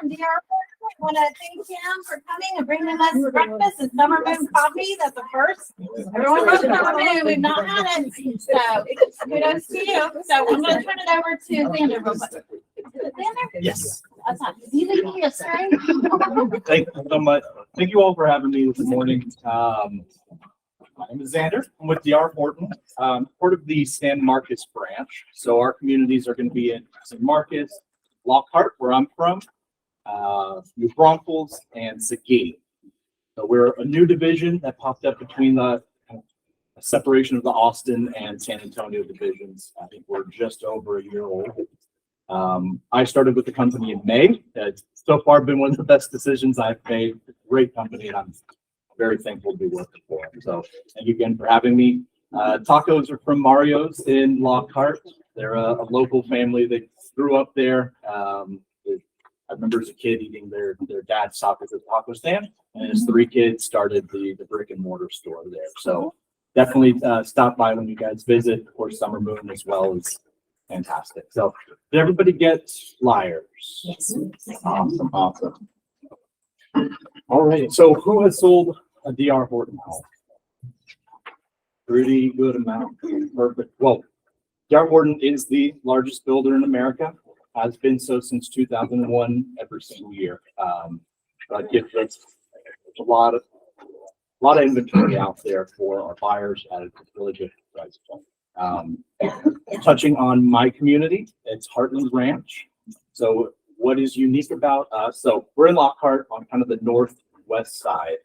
I want to thank Tim for coming and bringing us breakfast and summer moon coffee. That's a first. Everyone loves summer moon. We've not had it. So kudos to you. So I'm going to turn it over to Xander real quick. Xander? Yes. That's not. Is he leaving you astray? Thank you so much. Thank you all for having me this morning. My name is Xander. I'm with DR Horton, part of the San Marcos branch. So our communities are going to be in San Marcos, Lockhart, where I'm from, New Braunfels, and Seguin. So we're a new division that popped up between the separation of the Austin and San Antonio divisions. I think we're just over a year old. I started with the company in May. It's so far been one of the best decisions I've made. It's a great company, and I'm very thankful to be working for them. So thank you again for having me. Tacos are from Mario's in Lockhart. They're a local family that grew up there. I remember as a kid eating their dad's tacos at the taco stand, and his 3 kids started the brick and mortar store there. So definitely stop by when you guys visit. Of course, Summer Moon as well is fantastic. So did everybody get flyers? Yes. Awesome. All right. So who has sold a DR Horton home? Pretty good amount. Perfect. Well, DR Horton is the largest builder in America. Has been so since 2001, every single year. Gives us a lot of inventory out there for our buyers at a really good price point. Touching on my community, it's Heartland Ranch. So what is unique about us? So we're in Lockhart on kind of the northwest side,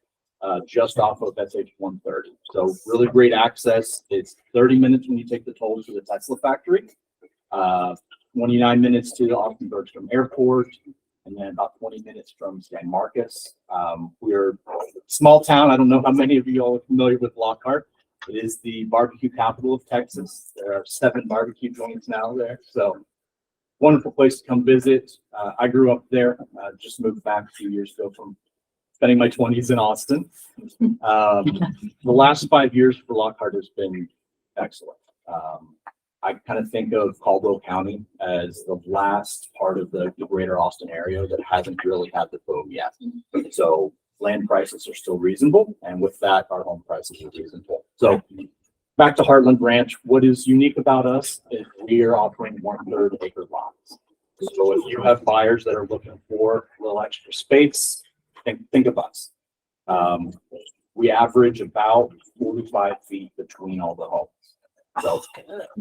just off of SH 130. So really great access. It's 30 minutes when you take the toll to the Tesla factory. 29 minutes to the Austin Bergstrom Airport, and then about 20 minutes from San Marcos. We're a small town. I don't know how many of you all are familiar with Lockhart. It is the barbecue capital of Texas. There are 7 barbecue joints now there. So wonderful place to come visit. I grew up there. Just moved back a few years ago from spending my 20s in Austin. The last 5 years for Lockhart has been excellent. I kind of think of Caldwell County as the last part of the greater Austin area that hasn't really had the boom yet. So land prices are still reasonable, and with that, our home prices are reasonable. So back to Heartland Ranch, what is unique about us is we are offering 1/3 acre lots. So if you have buyers that are looking for a little extra space, think of us. We average about 45 feet between all the homes. So,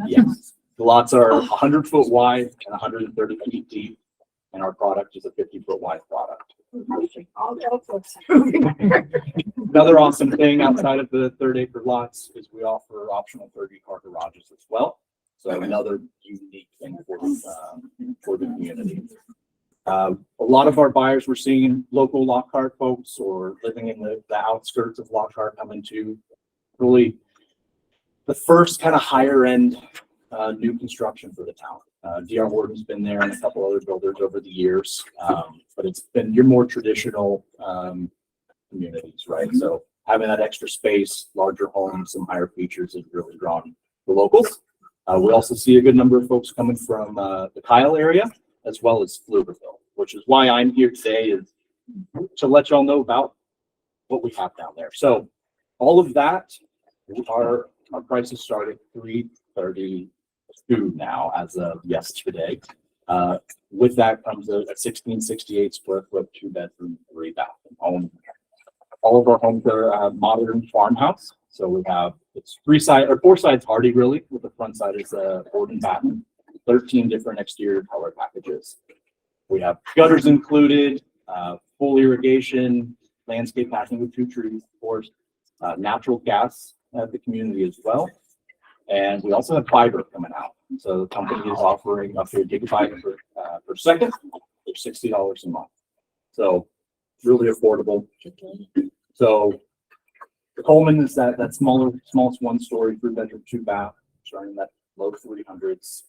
yes, the lots are 100-foot wide and 130 feet deep, and our product is a 50-foot wide product. Another awesome thing outside of the 3rd-acre lots is we offer optional 30-car garages as well. So another unique thing for the community. A lot of our buyers we're seeing local Lockhart folks or living in the outskirts of Lockhart coming to really the first kind of higher end new construction for the town. DR Horton's been there and a couple other builders over the years, but it's been your more traditional communities, right? So having that extra space, larger homes, some higher features has really drawn the locals. We also see a good number of folks coming from the Kyle area as well as Pflugerville, which is why I'm here today, is to let y'all know about what we have down there. So all of that, our prices start at $332 now as of yesterday. With that comes a 1668 square foot 2-bedroom, 3-bathroom home. All of our homes are modern farmhouse. So we have, it's 4 sides hardy really, with the front side is a board and batten, 13 different exterior color packages. We have gutters included, full irrigation, landscape patching with 2 trees, of course, natural gas at the community as well. And we also have fiber coming out. So the company is offering up to a gigabyte per second for $60 a month. So really affordable. So the Coleman is that smallest 1-story, 3-bedroom, 2-bath, starting that low 300s.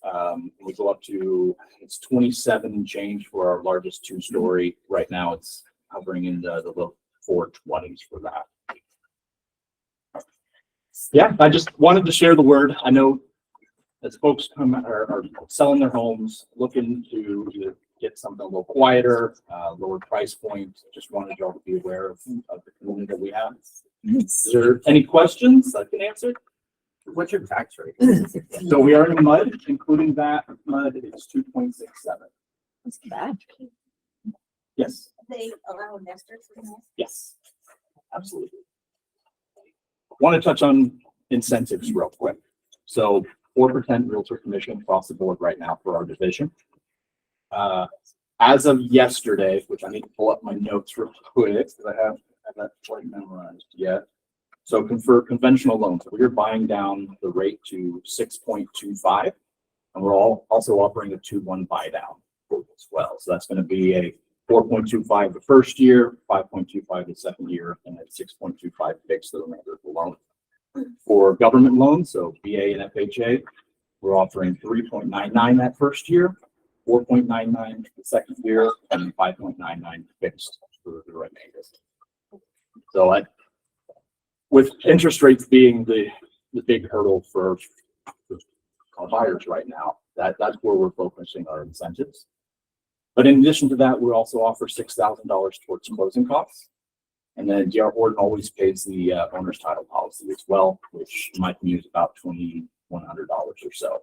We go up to, it's 27 and change for our largest 2-story. Right now it's hovering in the low 420s for that. Yeah, I just wanted to share the word. I know as folks are selling their homes, looking to either get something a little quieter, lower price point. Just wanted y'all to be aware of the community that we have. Is there any questions I can answer? What's your tax rate? So we are in mud, including that mud is 2.67. That's bad. Yes, They allow investors in this? yes, absolutely. Want to touch on incentives real quick. So 4% realtor commission across the board right now for our division. As of yesterday, which I need to pull up my notes real quick because I have that quite memorized yet. So for conventional loans, we're buying down the rate to 6.25, and we're also offering a 2-1 buy down as well. So that's going to be a 4.25 the first year, 5.25 the second year, and then 6.25 fixed the remainder of the loan. For government loans, so VA and FHA, we're offering 3.99 that first year, 4.99 the second year, and 5.99 fixed for the remainder. So with interest rates being the big hurdle for our buyers right now, that's where we're focusing our incentives. But in addition to that, we also offer $6,000 towards closing costs. And then D.R. Horton always pays the owner's title policy as well, which in my community is about $2,100 or so.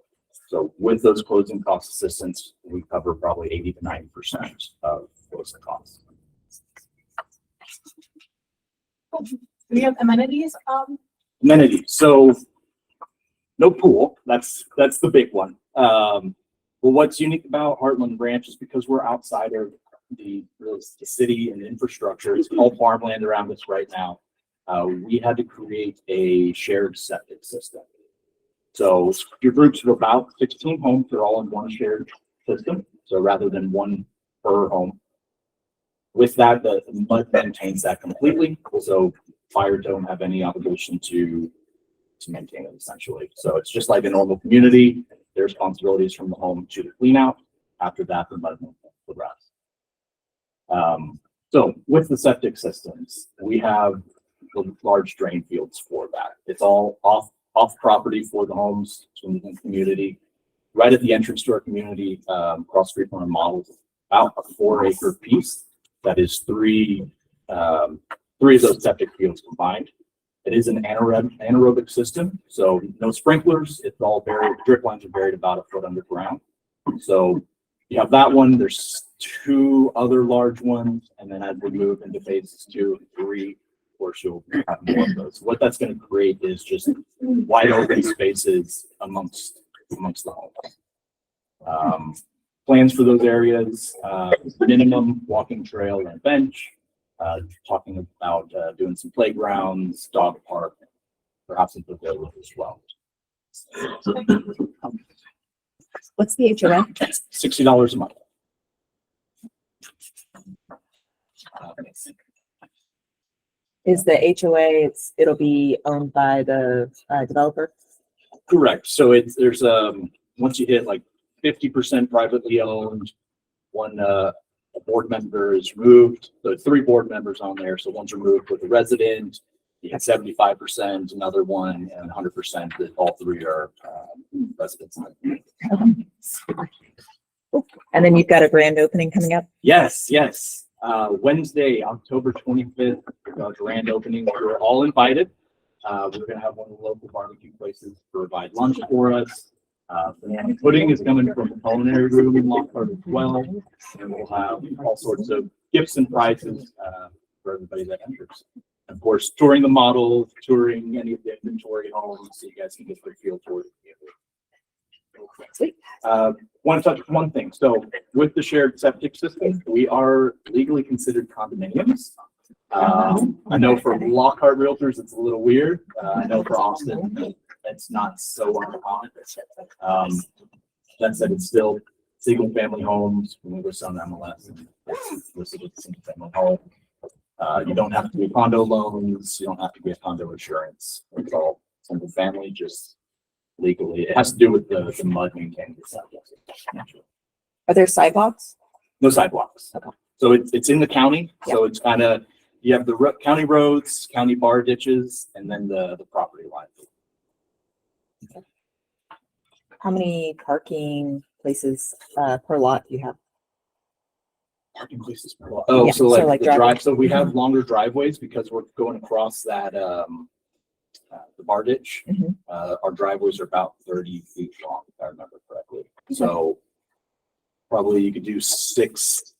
So with those closing cost assistance, we cover probably 80 to 90% of closing costs. Do you have amenities? Amenities. So no pool. That's the big one. Well, what's unique about Heartland Ranch is because we're outside of the city and infrastructure. It's all farmland around us right now. We had to create a shared septic system. So your groups of about 16 homes, they're all in one shared system. So rather than one per home. With that, the mud maintains that completely. So fire don't have any obligation to maintain it essentially. So it's just like a normal community. Their responsibilities from the home to the clean out. After that, the mud will the rest. So with the septic systems, we have the large drain fields for that. It's all off property for the homes in the community. Right at the entrance to our community, across street from our models, about a 4-acre piece that is three of those septic fields combined. It is an anaerobic system, so no sprinklers. It's all buried. Drip lines are buried about a foot underground. So you have that one. There's 2 other large ones, and then as we move into phases 2 and 3, of course, you'll have more of those. What that's going to create is just wide open spaces amongst the homes. Plans for those areas: minimum walking trail and bench. Talking about doing some playgrounds, dog park, perhaps some pavilion as well. What's the HOA? $60 a month. Is the HOA, it'll be owned by the developer? Correct. So there's once you hit like 50% privately owned, one a board member is removed. So 3 board members on there. So one's removed with a resident. You get 75%, another one, and 100%. That all 3 are residents. And then you've got a grand opening coming up? Yes. Wednesday, October 25th, grand opening. We're all invited. We're going to have one of the local barbecue places provide lunch for us. The pudding is coming from the culinary room in Lockhart as well. And we'll have all sorts of gifts and prizes for everybody that enters. Of course, touring the model, touring any of the inventory homes, so you guys can get a feel for it. Sweet. Want to touch on one thing. So with the shared septic system, we are legally considered condominiums. I know for Lockhart realtors, it's a little weird. I know for Austin, it's not so uncommon. That said, it's still single family homes. When we list on MLS, it's listed as a single family home. You don't have to be condo loans. You don't have to be a condo insurance. It's all single family, just legally. It has to do with the mud maintaining the septic. Are there sidewalks? No sidewalks. Okay. So it's in the county. So it's kind of, you have the county roads, county bar ditches, and then the property line. How many parking places per lot do you have? Parking places. Oh, Yeah, so so like like the driveway. drive, so we have longer driveways because we're going across that, the bar ditch. Mhm. Our driveways are about 30 feet long, if I remember correctly. So probably you could do 6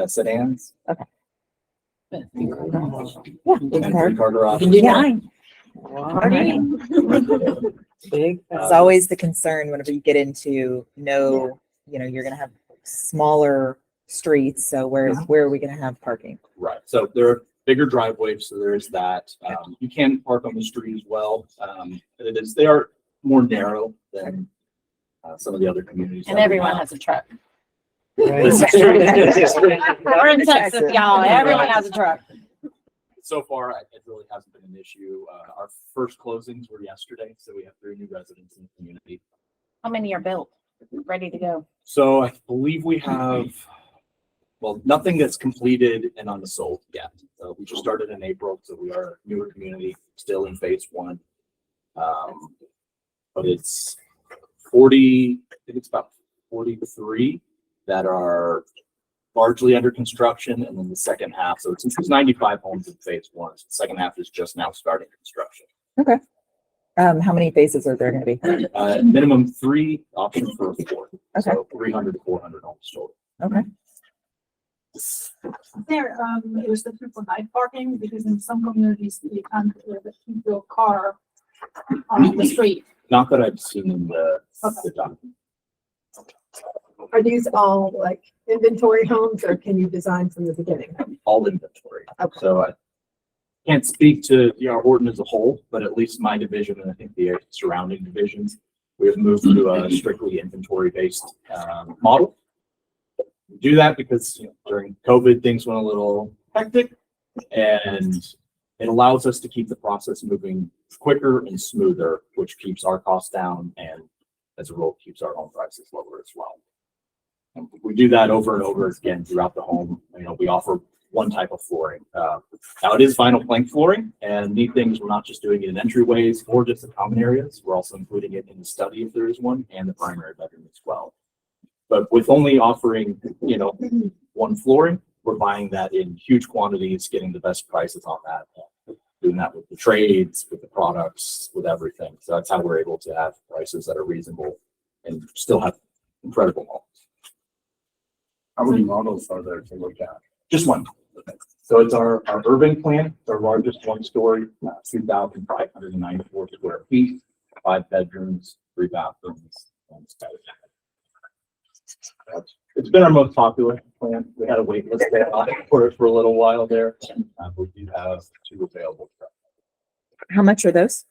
sedans. Okay. But- Yeah, And big car. 3-car garages. Yeah. Party. Big. It's always the concern whenever you get into you're gonna have smaller streets. So where are we gonna have parking? Right. So there are bigger driveways, so there is that. You can park on the street as well. They are more narrow than some of the other communities. And that we everyone have. has a truck. This is true. This is true. We're in Texas, y'all. Everyone has a truck. So far, it really hasn't been an issue. Our first closings were yesterday, so we have 3 new residents in the community. How many are built, ready to go? So I believe we have, well, nothing that's completed and unsold yet. We just started in April, so we are a newer community, still in phase 1. But it's 40, I think it's about 43 that are largely under construction, and then the second half. So it's 95 homes in phase 1. So the second half is just now starting construction. Okay. How many phases are there gonna be? Minimum 3, option for 4. Okay. So 300 to 400 homes total. Okay. There, it was the people night parking, because in some communities, you can't let your car on the street. Not that I've seen in the document. Are these all like inventory homes, or can you design from the beginning? All inventory. Okay. So I can't speak to our Horton as a whole, but at least my division and I think the surrounding divisions, we have moved to a strictly inventory-based model. We do that because during COVID, things went a little hectic, and it allows us to keep the process moving quicker and smoother, which keeps our costs down and as a result keeps our home prices lower as well. And we do that over and over again throughout the home. We offer one type of flooring. Now it is vinyl plank flooring, and neat things, we're not just doing it in entryways or just the common areas. We're also including it in the study if there is one, and the primary bedroom as well. But with only offering, one flooring, we're buying that in huge quantities, getting the best prices on that. Doing that with the trades, with the products, with everything. So that's how we're able to have prices that are reasonable and still have incredible homes. How many models are there to look at? Just one. So it's our urban plan, it's our largest 1-story, 2,594 square feet, 5 bedrooms, 3 bathrooms. 1 study. It's been our most popular plan. We had a wait list for it for a little while there. We do have 2 available. How much are those?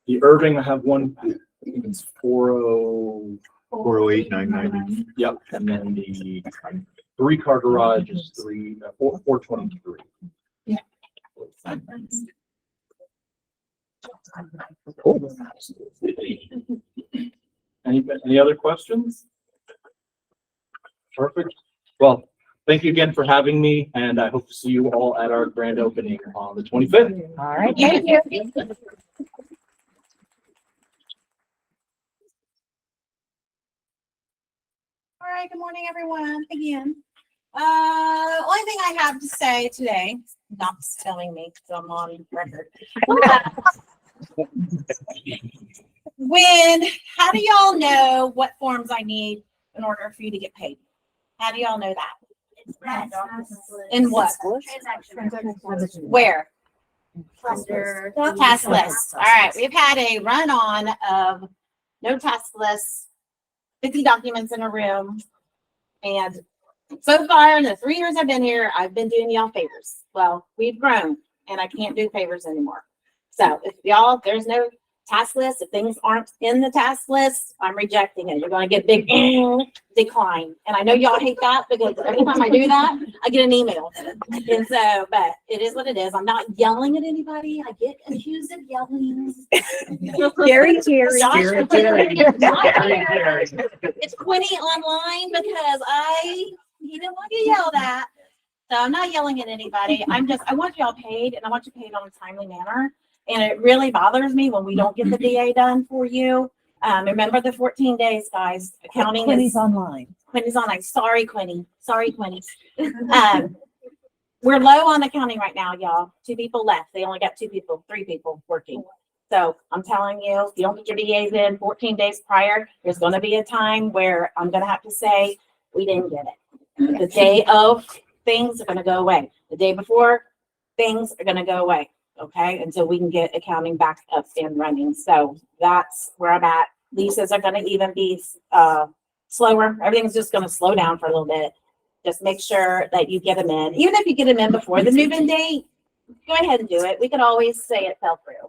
The Irving, I have one, I think it's 40. 408, 990. Yep, and then the 3-car garage is 423. Yeah. Cool. Any other questions? Perfect. Well, thank you again for having me, and I hope to see you all at our grand opening on the 25th. All right. Thank you. All right, good morning, everyone, again. Only thing I have to say today, not telling me, so I'm on record. How do y'all know what forms I need in order for you to get paid? How do y'all know that? In what? Where? Task list. All right, we've had a run on of no task lists, 50 documents in a room. And so far in the 3 years I've been here, I've been doing y'all favors. Well, we've grown and I can't do favors anymore. So if there's no task list, if things aren't in the task list, I'm rejecting it. You're going to get big decline. And I know y'all hate that because every time I do that, I get an email. And so, but it is what it is. I'm not yelling at anybody. I get accused of yelling. Gary. It's Quinny online because he didn't want to get yelled at. So I'm not yelling at anybody. I want y'all paid, and I want you paid on a timely manner. And it really bothers me when we don't get the DA done for you. Remember the 14 days, guys. Accounting Quinny's is online. Quinny's online. Sorry, Quinny. Sorry, Quinny. We're low on accounting right now, y'all. 2 people left. They only got 3 people working. So I'm telling you, if you don't get your DAs in 14 days prior, there's going to be a time where I'm going to have to say, we didn't get it. The day of, things are going to go away. The day before, things are going to go away. Okay. Until we can get accounting back up and running. So that's where I'm at. Leases are going to even be slower. Everything's just going to slow down for a little bit. Just make sure that you get them in. Even if you get them in before the move-in date, go ahead and do it. We can always say it fell through.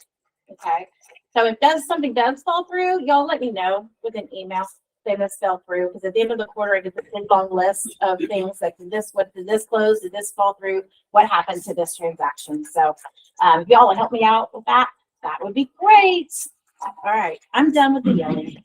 Okay. So if something does fall through, y'all let me know with an email. Say this fell through, because at the end of the quarter, I get this big long list of things like did this close? Did this fall through? What happened to this transaction? So if y'all will help me out with that, that would be great. All right. I'm done with the yelling.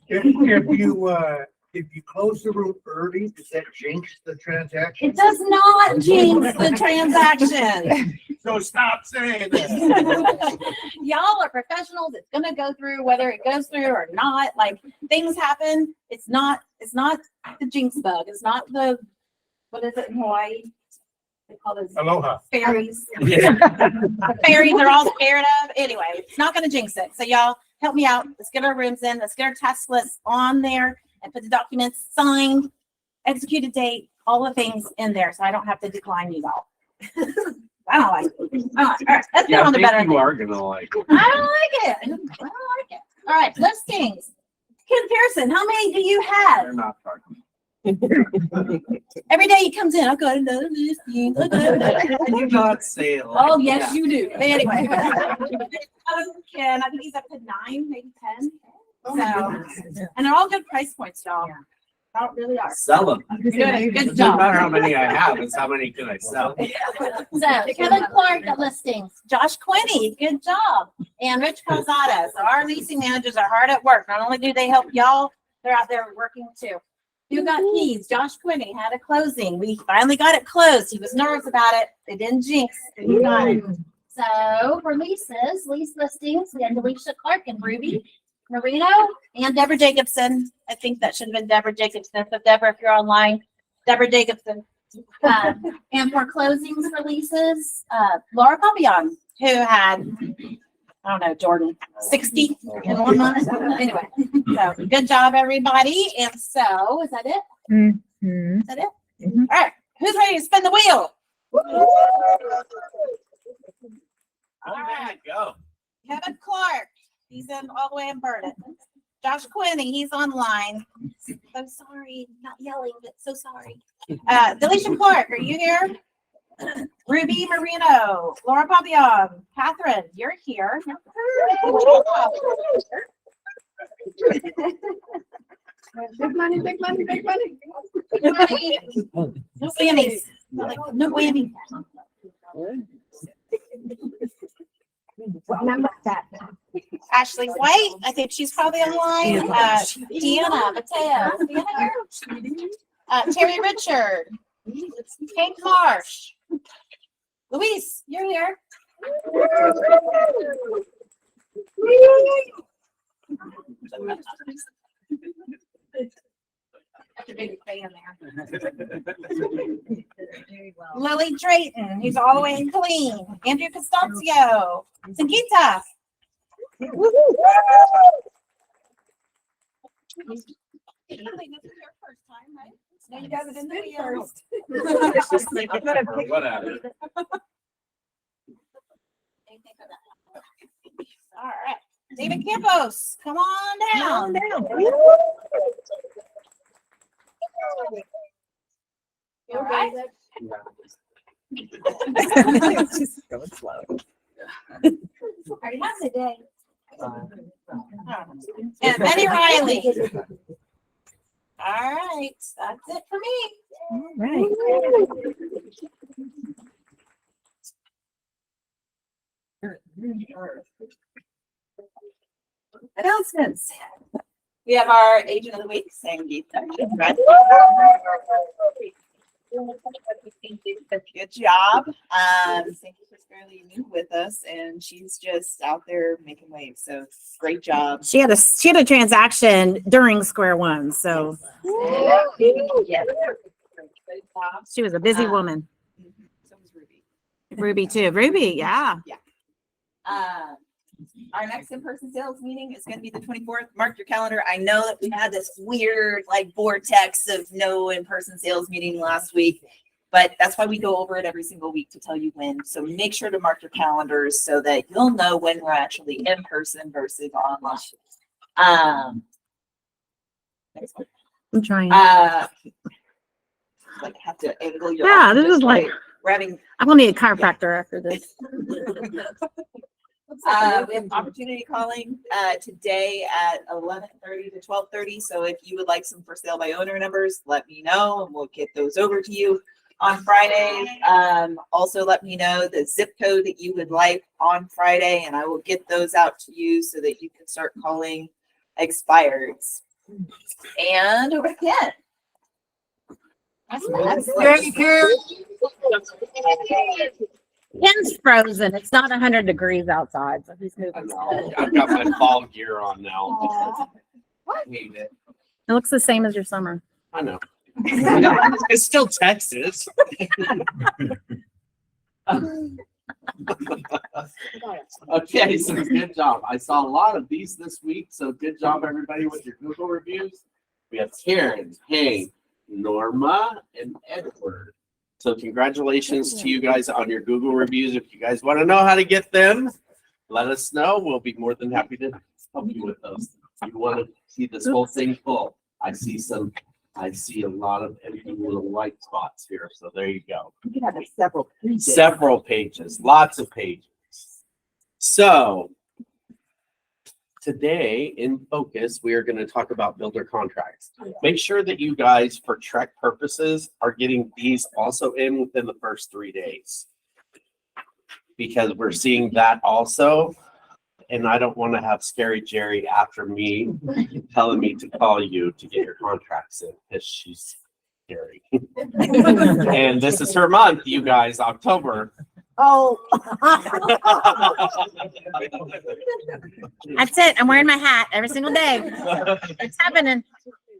If you close the room early, does that jinx the transaction? It does not jinx the transaction. So stop saying that. Y'all are professionals. It's gonna go through whether it goes through or not. Like things happen. It's not the jinx bug. It's not what is it in Hawaii? They call those Aloha. fairies. The fairies are all scared of. Anyway, it's not gonna jinx it. So y'all help me out. Let's get our rooms in. Let's get our task list on there and put the documents signed, executed date, all the things in there, so I don't have to decline you all. I don't like it. All right, let's get on to better. You are gonna like it. I don't like it. I don't like it. All right, listings. Ken Pearson, how many do you have? They're not talking. Every day he comes in, I'll go to another listing. Can you not say it? Oh, yes, you do. But anyway. Ken, I think he's up to 9, maybe 10. So, and they're all good price points, y'all. They really are. Sell them. You're doing a It good doesn't job. matter how many I have, it's how many can I sell. So Kevin Clark at listings, Josh Quinney, good job, and Rich Calzada. So our leasing managers are hard at work. Not only do they help y'all, they're out there working too. You got keys. Josh Quinney had a closing. We finally got it closed. He was nervous about it. They didn't jinx. You got it. So for lease listings, we had Alicia Clark and Ruby Marino. And Deborah Jacobson. I think that should have been Deborah Jacobson. So Deborah, if you're online, Deborah Jacobson. And for closings for leases, Laura Papillon, who had, I don't know, Jordan, 60 in 1 month. Anyway, so good job, everybody. And so, is that it? Mhm. Is that it? Mhm. All right. Who's ready to spin the wheel? All right. Go. Kevin Clark, he's in all the way in Burden. Josh Quinney, he's online. So sorry, not yelling, but so sorry. Delisha Clark, are you here? Ruby Marino, Laura Papillon, Catherine, you're here. Big money, big money, big money. No whammies. No whammies. Remember that. Ashley White, I think she's probably online. Deanna Mateo. Deanna here? Terry Richard. Hank Marsh. Luis, you're here. That's a big fan there. Lily Drayton, he's all the way in clean. Andrew Costancio. Sangeeta. I think this is your first time, right? No, you guys didn't do yours. Whatever. All right. David Campos, come on down. You all right? Just going slow. Are you having a day? And Betty Riley. All right, that's it for me. All right. Announcements. We have our agent of the week, Sangeeta. Good job. Thank you for fairly new with us, and she's just out there making waves. So great job. She had a transaction during square one, so she was a busy woman. So was Ruby. Ruby too. Ruby, yeah. Our next in-person sales meeting is going to be the 24th. Mark your calendar. I know that we had this weird like vortex of no in-person sales meeting last week, but that's why we go over it every single week to tell you when. So make sure to mark your calendars so that you'll know when we're actually in person versus online. Next one. I'm trying. Like have to angle your Yeah, arm this this is like way. We're having I'm gonna need a chiropractor after this. we have opportunity calling today at 11:30 to 12:30. So if you would like some for sale by owner numbers, let me know and we'll get those over to you on Friday. Also let me know the zip code that you would like on Friday and I will get those out to you so that you can start calling expireds. And over again. Ken's frozen. It's not 100 degrees outside, so he's moving. I've got my fall gear on now. I hate it. It looks the same as your summer. I know. It's still Texas. Okay, so good job. I saw a lot of these this week, so good job everybody with your Google reviews. We have Karen, Hank, Norma, and Edward. So congratulations to you guys on your Google reviews. If you guys want to know how to get them, let us know. We'll be more than happy to help you with those. If you want to see this whole thing full, I see a lot of empty little white spots here. So there you go. You can have several pages. Several pages, lots of pages. So today in focus, we are going to talk about builder contracts. Make sure that you guys, for Trek purposes, are getting these also in within the first 3 days. Because we're seeing that also. And I don't want to have Scary Jerry after me telling me to call you to get your contracts in because she's scary. And this is her month, you guys, October. Oh. That's it. I'm wearing my hat every single day. It's happening.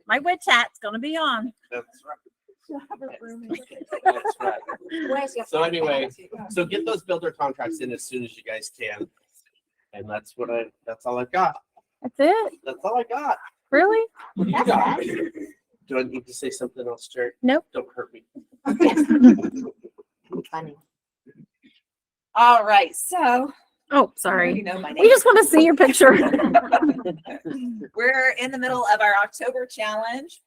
My witch hat's gonna be on. That's right. That's right. So anyway, so get those builder contracts in as soon as you guys can. And that's all I've got. That's it. That's all I got. Really? What do you got? Do I need to say something else, Jerry? Nope. Don't hurt me. Funny. All right, so Oh, sorry. you know my name. We just want to see your picture. We're in the middle of our October challenge.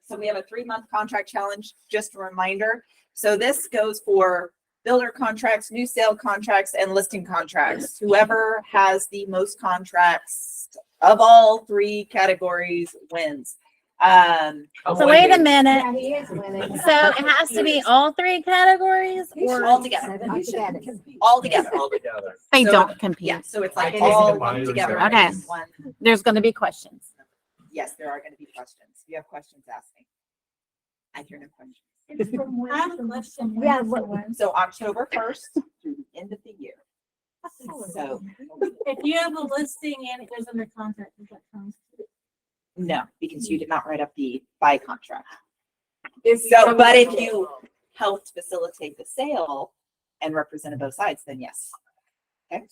So we have a 3-month contract challenge, just a reminder. So this goes for builder contracts, new sale contracts, and listing contracts. Whoever has the most contracts of all 3 categories wins. So wait a minute. Yeah, he is winning. So it has to be all 3 categories or All together. All together. All together. they So, don't compete? Yeah, so it's like I all just- lumped together. Okay. as one. There's going to be questions. Yes, there are going to be questions. If you have questions, ask me. I hear no questions. I have a question. Yeah, what- So October 1st through the end of the year. So, If you have a listing and it goes under contract, does that count? no, because you did not write up the buy contract. Is- So, but if you helped facilitate the sale and represented both sides, then yes. Okay.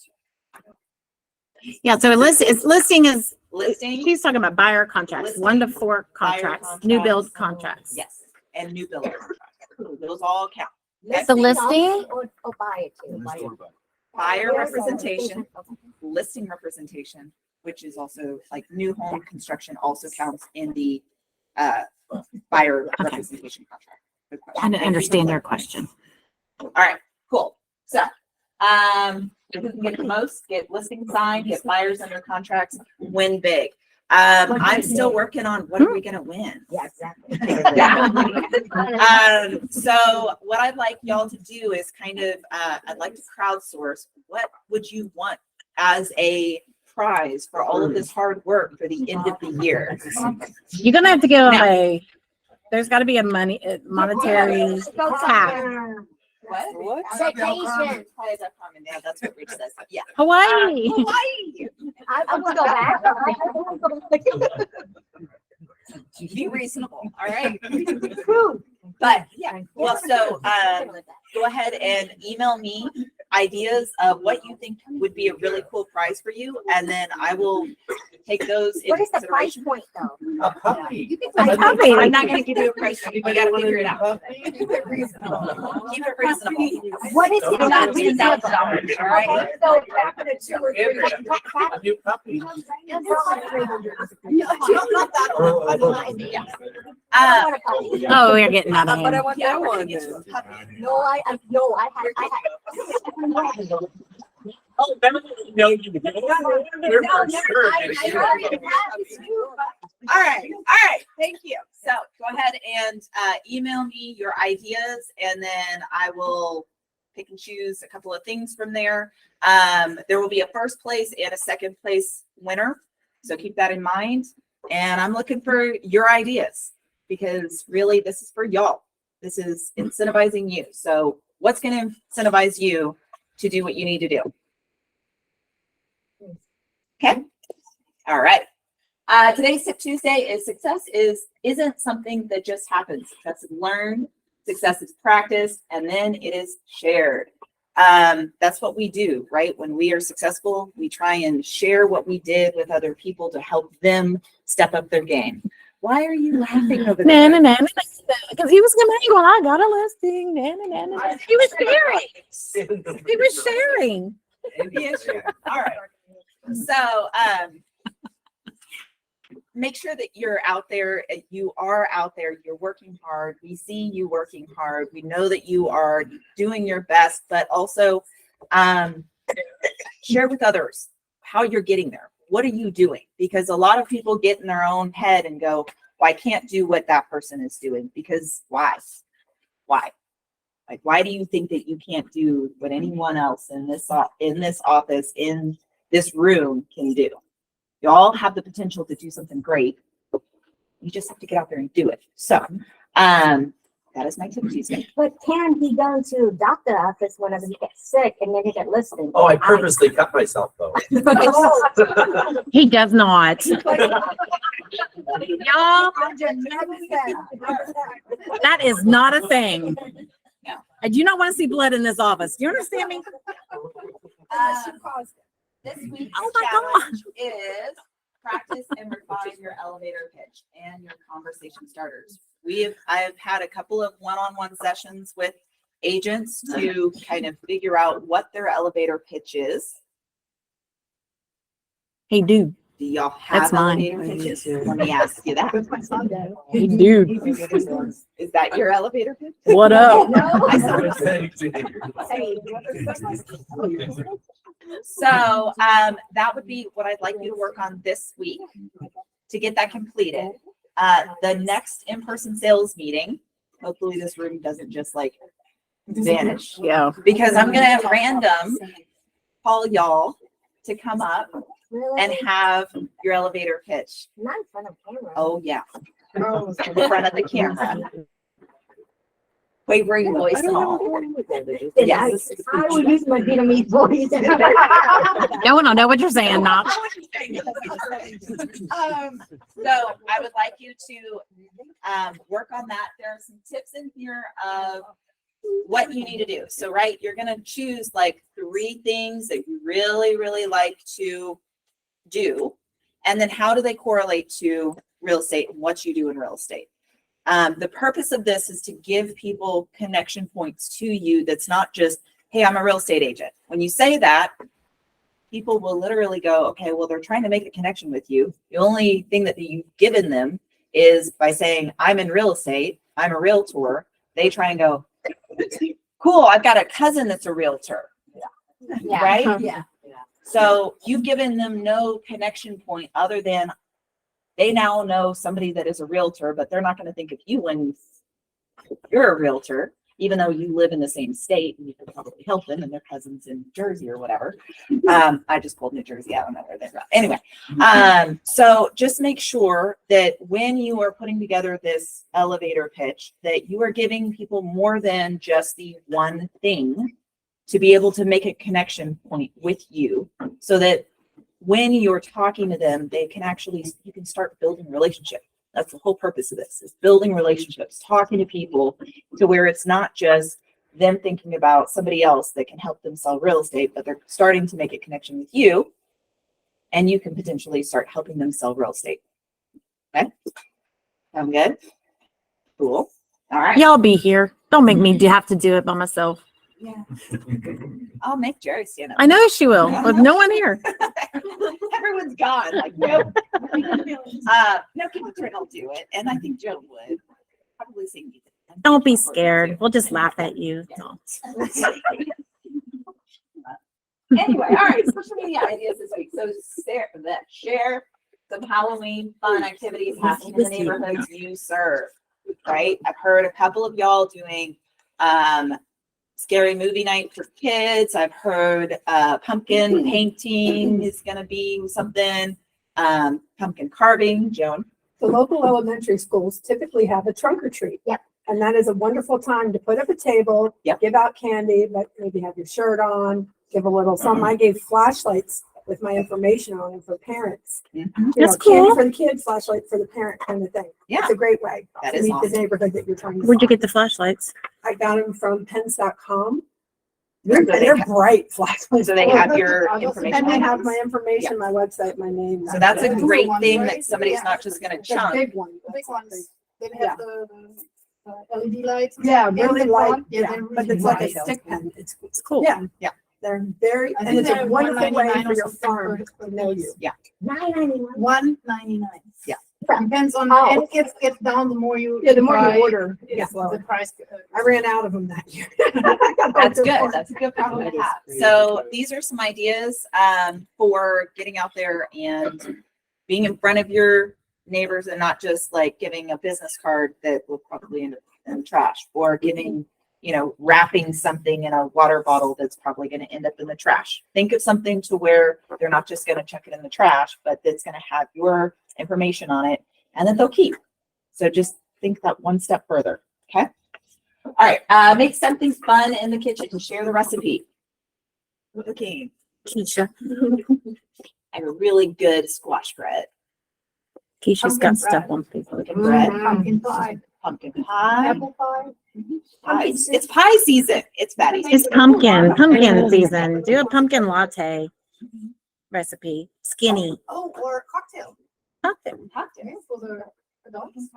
Yeah. So it's listing is, Listing, she's talking about buyer contracts, Listing, 1 to 4 buyer contracts, new build contracts. contracts. yes, and new builder contracts. Those all count. The listing? Or buy it too. Buyer representation, listing representation, which is also like new home construction also counts in the buyer representation contract. Good question. I didn't understand your question. All right, cool. So, who can get the most, get listing signed, get buyers under contracts, win big. I'm still working on what are we gonna win? Yeah, exactly. So what I'd like y'all to do is kind of, I'd like to crowdsource, what would you want as a prize for all of this hard work for the end of the year? You're going to have to give them Now- there's got to be a monetary cap. What? Vacation. Probably that common. Yeah, that's what Rich says. Yeah. Hawaii. Hawaii. I want to go back. Be reasonable. All right. But yeah, well, so go ahead and email me ideas of what you think would be a really cool prize for you, and then I will take those into What is the price consideration. point though? A puppy. A puppy. I'm not going to give you a price. You got to figure it out. Keep it reasonable. Keep it reasonable. What is it? Not $10,000. All right. So after the 2 or 3. A new puppy. Oh, we're getting out of But I hand. want that one then. No, I had. Oh, no, you would. All right. Thank you. So go ahead and email me your ideas, and then I will pick and choose a couple of things from there. There will be a first place and a second place winner. So keep that in mind. And I'm looking for your ideas because really this is for y'all. This is incentivizing you. So what's going to incentivize you to do what you need to do? Okay. All right. Today's Tip Tuesday is isn't something that just happens. Success is learned, success is practiced, and then it is shared. That's what we do, right? When we are successful, we try and share what we did with other people to help them step up their game. Why are you laughing over there? Because he was saying, well, I got a listing. He was sharing. He was sharing. Yeah, sure. All right. So make sure that you're out there. You are out there. You're working hard. We see you working hard. We know that you are doing your best, but also share with others how you're getting there. What are you doing? Because a lot of people get in their own head and go, well, I can't do what that person is doing because why? Why? Like, why do you think that you can't do what anyone else in this office, in this room can do? You all have the potential to do something great. You just have to get out there and do it. So, that is my tip Tuesday. But can he go to doctor office whenever he gets sick and then he get listed? Oh, I purposely cut myself though. He does not. Y'all, that is not a thing. I do not want to see blood in this office. Do you understand me? This week's Oh my challenge is practice and refine your elevator pitch and your conversation starters. I've had a couple of one-on-one sessions with agents to kind of figure out what their elevator pitch is. He do. Do y'all have That's mine. elevator pitches? Let me ask you that. He do. Is that your elevator pitch? What up? I saw it. So that would be what I'd like you to work on this week to get that completed. The next in-person sales meeting, hopefully this room doesn't just like vanish, Yeah. because I'm going to have random call y'all to come up and have your elevator pitch. Not in front of camera. Oh yeah. In front of the camera. Quavering voice and all. Yes. I would use my Vietnamese voice. No one will know what you're saying, not. So I would like you to work on that. There are some tips in here of what you need to do. So, right, you're going to choose like 3 things that you really, really like to do. And then how do they correlate to real estate and what you do in real estate? The purpose of this is to give people connection points to you. That's not just, hey, I'm a real estate agent. When you say that, people will literally go, okay, well, they're trying to make a connection with you. The only thing that you've given them is by saying, I'm in real estate, I'm a realtor. They try and go, cool, I've got a cousin that's a realtor. Yeah. Right? Yeah. So you've given them no connection point other than they now know somebody that is a realtor, but they're not going to think of you when you're a realtor. even though you live in the same state and you could probably help them and their cousins in Jersey or whatever. I just pulled New Jersey. I don't know where they're from. Anyway, so just make sure that when you are putting together this elevator pitch, that you are giving people more than just the one thing to be able to make a connection point with you, so that when you're talking to them, they can actually, you can start building relationship. That's the whole purpose of this, is building relationships, talking to people to where it's not just them thinking about somebody else that can help them sell real estate, but they're starting to make a connection with you, and you can potentially start helping them sell real estate. Okay. Sound good? Cool. All right. Y'all be here. Don't make me have to do it by myself. Yeah. I'll make Jerry stand up. I know she will, with no one here. Everyone's gone. Like, nope. No, Catherine will do it. And I think Joan would. Probably sing music. Don't be scared. We'll just laugh at you. No. Anyway, all right. Social media ideas this week. So share some Halloween fun activities happening in the neighborhoods you serve. Right? I've heard a couple of y'all doing scary movie night for kids. I've heard pumpkin painting is going to be something. Pumpkin carving, Joan. The local elementary schools typically have a trunk or treat. Yep. And that is a wonderful time to put up a table, Yep. give out candy, but maybe have your shirt on, give a little something. I gave flashlights with my information on them for parents. Mm-hmm. You That's know, candy cool. for the kids, flashlight for the parent kind of thing. Yeah. It's a great way That to is meet awesome. the neighborhood that you're trying to Where'd you find. get the flashlights? I got them from pens.com. So They're bright flashlights. So they have your And information. they have my information, my website, my name. So that's a it. great One, thing right? that somebody's Yeah. not just going to It's a chunk. big one. Big ones. They Yeah. have the LED lights. Yeah, Yeah, really they're light, fun. Yeah, yeah, they're but really it's like a bright. stick pen. It's Cool. Yeah. Yeah. They're very, I and think it's a they're wonderful way $1.99 for or your something farm for to know you. $1.99. Yeah. Depends on, Oh. and it gets down the more you. Yeah, the more buy, you order, yeah, it's lower. the price. I ran out of them that year. That's good. That's a good problem to have. So these are some ideas for getting out there and being in front of your neighbors, and not just like giving a business card that will probably end up in the trash, or giving, you know, wrapping something in a water bottle that's probably going to end up in the trash. Think of something to where they're not just going to chuck it in the trash, but that's going to have your information on it and that they'll keep. So just think that one step further. Okay. All right. Make something fun in the kitchen and share the recipe. Okay. Keisha. I have a really good squash bread. Keisha's got stuff on Facebook. Pumpkin bread. Pumpkin pie, Pumpkin pie. apple pie. Pie. It's pie season. It's Patty It's season. pumpkin season. Do a pumpkin latte recipe. Skinny. Oh, or cocktail. Cocktail. Cocktail. For the adults.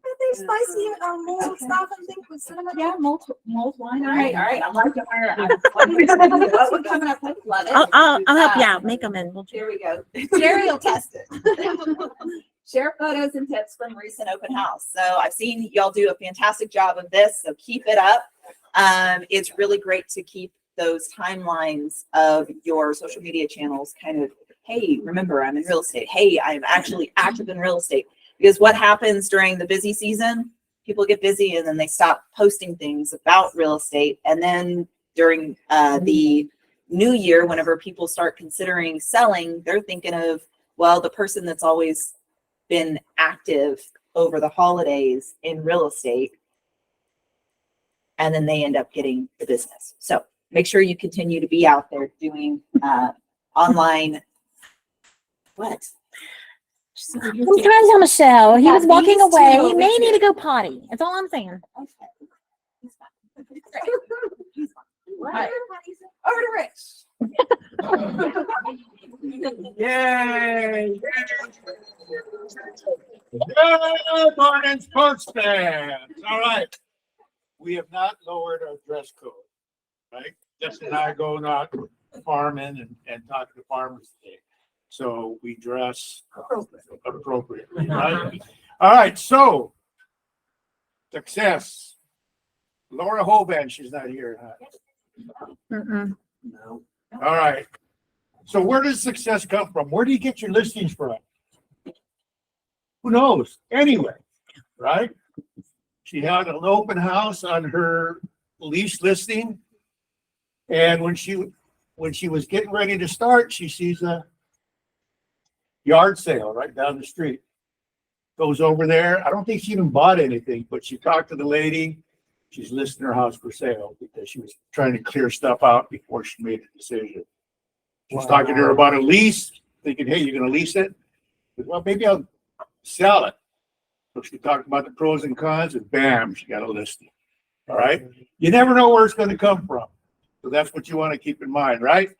Are they spicy mold stuff and things with cinnamon? Yeah, malt wine. All right. I like to hire. What we're coming up with, love it. I'll help you out. Make them and we'll Here we go. Jerry will test it. Share photos and tips from recent open house. So I've seen y'all do a fantastic job of this, so keep it up. It's really great to keep those timelines of your social media channels kind of, hey, remember, I'm in real estate. Hey, I'm actually active in real estate. Because what happens during the busy season, people get busy and then they stop posting things about real estate. And then during the new year, whenever people start considering selling, they're thinking of, well, the person that's always been active over the holidays in real estate, and then they end up getting the business. So make sure you continue to be out there doing online. What? I'm trying to tell Michelle. He Yeah, was walking these two away. He over may here. need to go potty. That's all I'm saying. Okay. All right. Over to Rich. Yay! Good morning, sports fans. All right. We have not lowered our dress code, right? Justin and I going out farming and talking to farmers today. So we dress appropriately, right? All right, so success. Laura Hoban, she's not here, huh? Mm-mm. No. All right. So where does success come from? Where do you get your listings from? Who knows? Anyway, right? She had an open house on her lease listing. And when she was getting ready to start, she sees a yard sale right down the street. Goes over there. I don't think she even bought anything, but she talked to the lady. She's listing her house for sale because she was trying to clear stuff out before she made a decision. She's talking to her about a lease, thinking, hey, you're gonna lease it? Well, maybe I'll sell it. So she talked about the pros and cons, and bam, she got a listing. All right. You never know where it's going to come from. So that's what you want to keep in mind, right?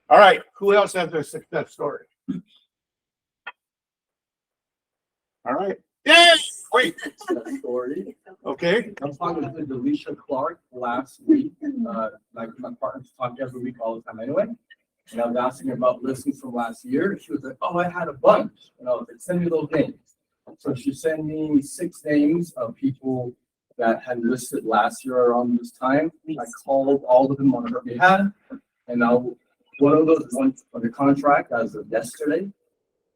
All right. Who else has a success story? All right. Yay! Wait. Story. Okay. I was talking to Alicia Clark last week, like my partner's talking every week all the time anyway. And I was asking her about listings from last year. She was like, oh, I had a bunch. And I was like, send me those names. So she sent me 6 names of people that had listed last year around this time. I called all of them on her behalf. And now one of those went under contract as of yesterday.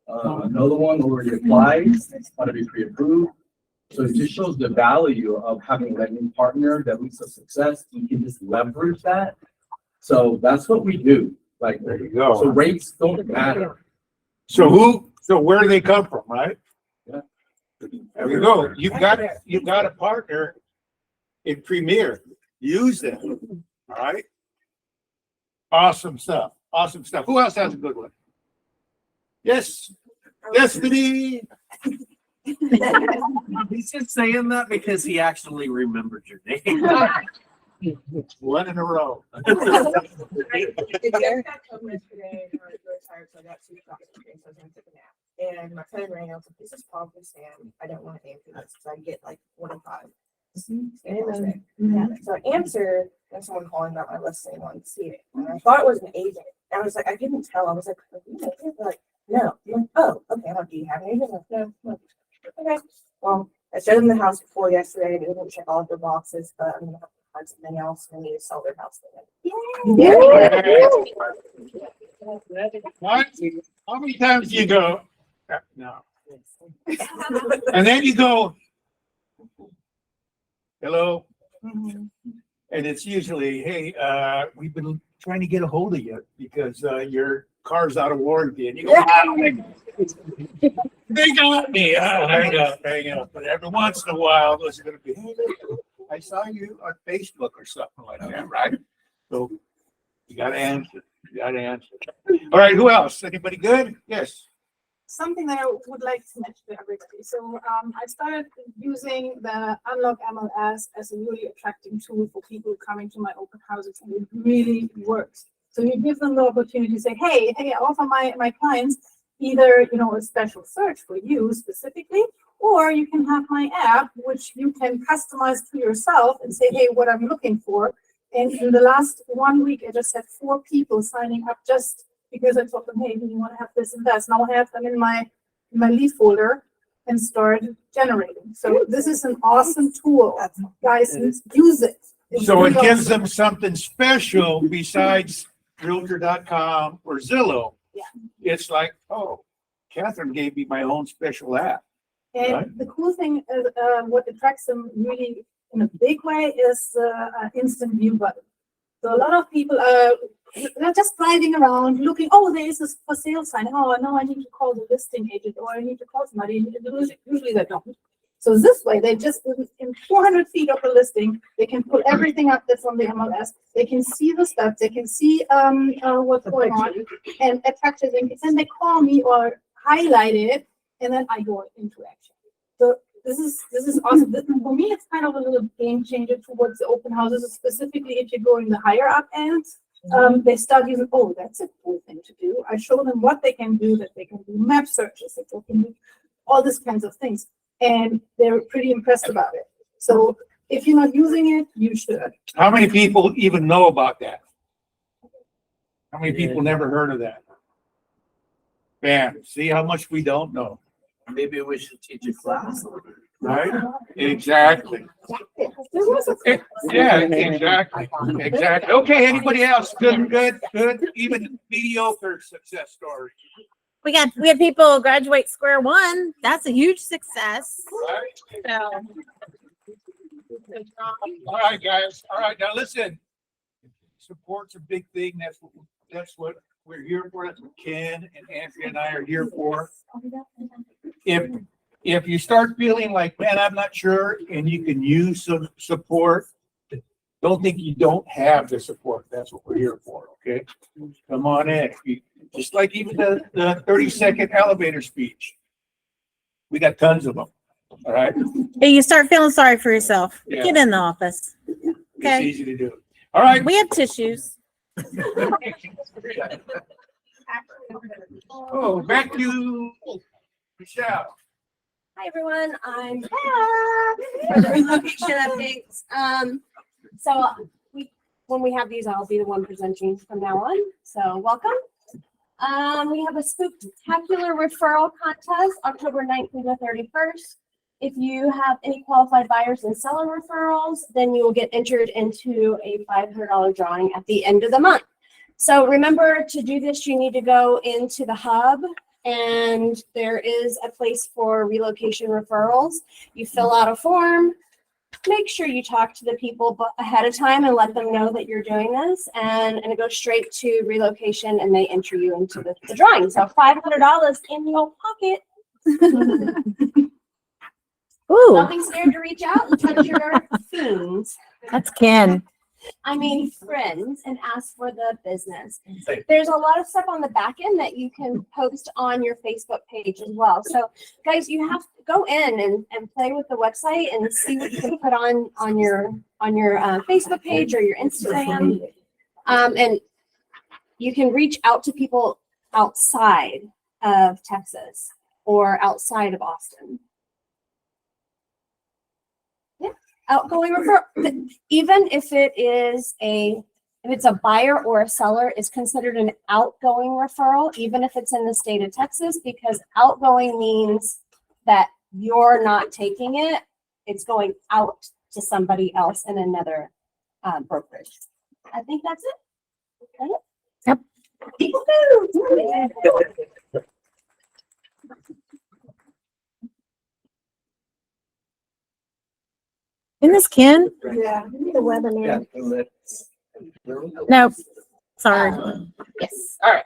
Another one already applied, it's going to be pre-approved. So it just shows the value of having a lending partner that leads to success. You can just leverage that. So that's what we do. Like, There you go. so rates don't matter. So where do they come from, right? Yeah. There you go. You've got a partner in Premier. Use them. All right. Awesome stuff. Awesome stuff. Who else has a good one? Yes. Destiny. He's just saying that because he actually remembered your name. One in a row. And my phone rang. I was like, "This is probably Sam. I don't want to answer this because I get like 25." So I answered, and someone calling about my listing on see it. And I thought it was an agent. And I was like, I couldn't tell. I was like, They're like, no. I'm like, oh, okay. I'm like, do you have an agent? Like, no. I'm like, okay. Well, I showed them the house before yesterday. They didn't check all of their boxes, but I'm gonna have to find something else. And I need to sell their house. What? How many times do you go? No. And then you go, hello. And it's usually, hey, we've been trying to get a hold of you because your car's out of warranty. And you go, they got me. Hang up. But every once in a while, those are going to be, hey, I saw you on Facebook or something like that, right? So you got to answer. All right, who else? Anybody good? Yes. Something that I would like to mention to everybody. So I started using the Unlock MLS as a really attracting tool for people coming to my open houses, and it really works. So you give them the opportunity to say, hey, I offer my clients either, a special search for you specifically, or you can have my app, which you can customize to yourself and say, hey, what I'm looking for. And in the last 1 week, I just had 4 people signing up just because I told them, hey, do you want to have this and that? Now I have them in my lead folder and start generating. So this is an awesome tool. Guys, use it. So it gives them something special besides Realtor.com or Zillow. Yeah. It's like, oh, Catherine gave me my own special app. And Right. the cool thing is, what attracts them really in a big way is the instant view button. So a lot of people they're just driving around looking, oh, there is this for sale sign. Oh, no, I need to call the listing agent or I need to call somebody. Usually they don't. So this way, they just, in 400 feet of the listing, they can pull everything up that's on the MLS. They can see the stuff. They can see what's going on and attach it. And they call me or highlight it, and then I go into action. So this is awesome. For me, it's kind of a little game changer towards the open houses, specifically if you're going the higher up ends. They start using, oh, that's a cool thing to do. I show them what they can do, that they can do map searches, that they can do all these kinds of things. And they're pretty impressed about it. So if you're not using it, you should. How many people even know about that? How many people never heard of that? Bam, see how much we don't know, Maybe we should teach a class. right? Exactly. Yeah, exactly. Okay, anybody else? Good. Even mediocre success story. We had people graduate square one. That's a huge success. Right? So All right, guys. All right, now listen. Support's a big thing. That's what we're here for. That's what Ken and Andrea and I are here for. If you start feeling like, man, I'm not sure, and you can use some support, don't think you don't have the support. That's what we're here for, okay? Come on in. Just like even the 30-second elevator speech. We got tons of them, all right? Hey, you start feeling sorry for yourself. Yeah. Get in the office. It's Okay. easy to do. All right. We have tissues. Oh, back to Michelle. Hi, everyone. I'm for the relocation updates. So when we have these, I'll be the one presenting from now on. So welcome. We have a spectacular referral contest, October 9th through the 31st. If you have any qualified buyers and seller referrals, then you will get entered into a $500 drawing at the end of the month. So remember, to do this, you need to go into the hub, and there is a place for relocation referrals. You fill out a form. Make sure you talk to the people ahead of time and let them know that you're doing this, and it goes straight to relocation, and they enter you into the drawing. So $500 in your pocket. Ooh, Don't be scared to reach out and touch your fiends. that's Ken. I mean, friends, and ask for the business. There's a lot of stuff on the back end that you can post on your Facebook page as well. So guys, you have to go in and play with the website and see what you can put on your Facebook page or your Instagram. And you can reach out to people outside of Texas or outside of Austin. Outgoing referral, even if it's a buyer or a seller, is considered an outgoing referral, even if it's in the state of Texas, because outgoing means that you're not taking it, it's going out to somebody else in another brokerage. I think that's it. Okay? Yep. Woo-hoo! Isn't this Ken? Yeah, we need a webinar. No, sorry. Yes, all right.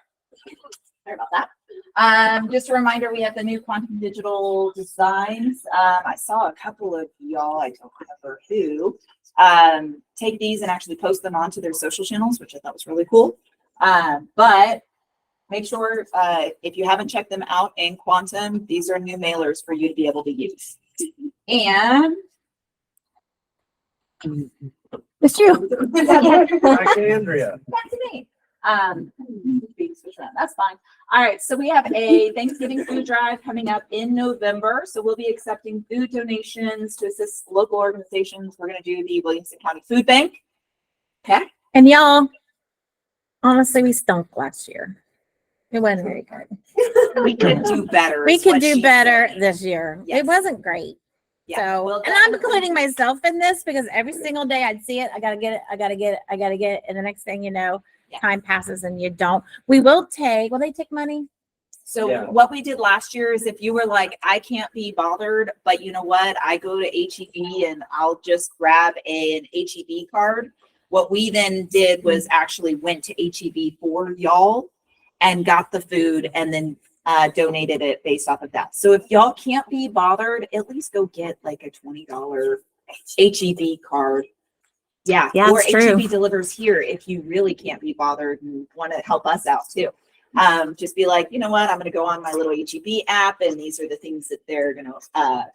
Sorry about that. Just a reminder, we have the new quantum digital designs. I saw a couple of y'all, I don't remember who, take these and actually post them onto their social channels, which I thought was really cool. But make sure, if you haven't checked them out in Quantum, these are new mailers for you to be able to use. And It's you. Hi, Andrea. back to me. That's fine. All right, so we have a Thanksgiving food drive coming up in November. So we'll be accepting food donations to assist local organizations. We're going to do the Williamson County Food Bank. Okay. And y'all, honestly, we stunk last year. It wasn't very good. We could do better. We is could what do she's better saying. this year. Yes. It wasn't great. Yeah, So, we'll and I'm definitely- including myself in this because every single day I'd see it. I gotta get it. I gotta get it. I gotta get it. And the next thing you know, Yeah. time passes and you don't. We will they take money? So Yeah. what we did last year is if you were like, I can't be bothered, but you know what? I go to HEB and I'll just grab an HEB card. What we then did was actually went to HEB for y'all and got the food and then donated it based off of that. So if y'all can't be bothered, at least go get like a $20 HEB card. Yeah, Yeah, or it's true. HEB delivers here if you really can't be bothered and want to help us out too. Just be like, you know what, I'm going to go on my little HEB app and these are the things that they're going to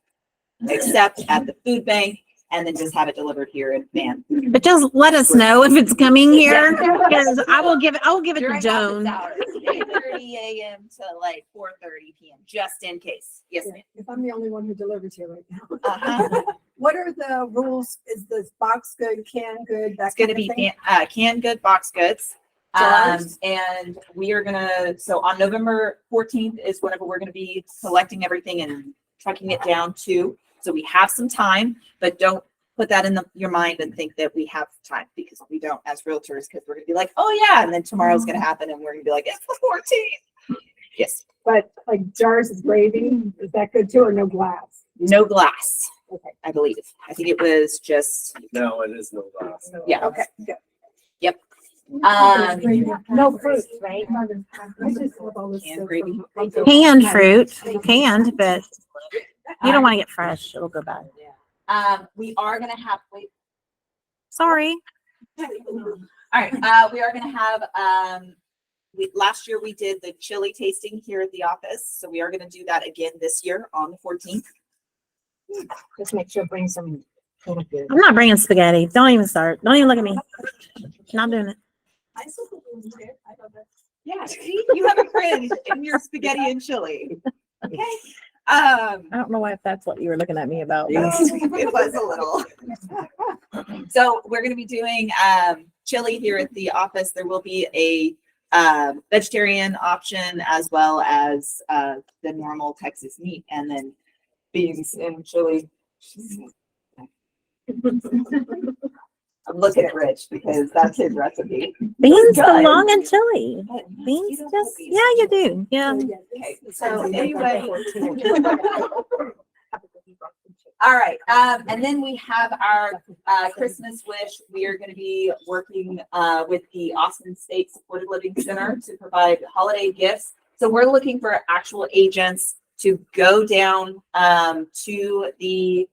accept at the food bank, and then just have it delivered here in van. But just let us know if it's coming here because I will give it to During Joan. office hours, 8:30 a.m. to like 4:30 p.m. just in case. Yes, ma'am. If I'm the only one who delivers here right now. Uh-huh. What are the rules? Is this box good, can good? It's going to be canned good, box goods. Jars? And we are so on November 14th is whenever we're going to be collecting everything and trucking it down to. So we have some time, but don't put that in your mind and think that we have time, because we don't as realtors, because we're going to be like, oh yeah. And then tomorrow's going to happen and we're going to be like, it's the 14th. Yes. But like jars of gravy, is that good too, or no glass? No glass. Okay. I believe. I think it was just, No, it is no glass. yeah. Okay, good. No fruit, right? Canned gravy. Canned fruit, canned, but you don't want to get fresh. It'll go bad. We are gonna have, wait, Sorry. all right, we are gonna have, last year we did the chili tasting here at the office, so we are gonna do that again this year on the 14th. Just make sure bring some. I'm not bringing spaghetti. Don't even start. Don't even look at me. Not doing it. Yeah, see, you have a cringe in your spaghetti and chili. Okay. I don't know why if that's what you were looking at me about. It was a little. So we're gonna be doing chili here at the office. There will be a vegetarian option as well as the normal Texas meat, and then beans and chili. I'm looking at Rich because that's his recipe. Beans Good. belong in chili. But Beans you don't just, put beans. yeah, you do. Yeah. Okay, so anyway. All right, and then we have our Christmas wish. We are going to be working with the Austin State Supported Living Center to provide holiday gifts. So we're looking for actual agents to go down to the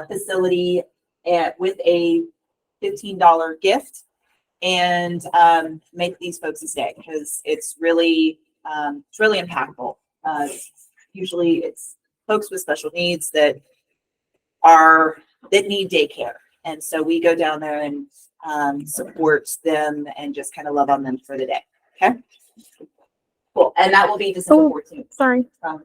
facility with a $15 gift and make these folks a stay because it's really impactful. Usually it's folks with special needs that need daycare. And so we go down there and support them and just kind of love on them for the day. Okay. Cool. And that will be December 14th. Sorry. From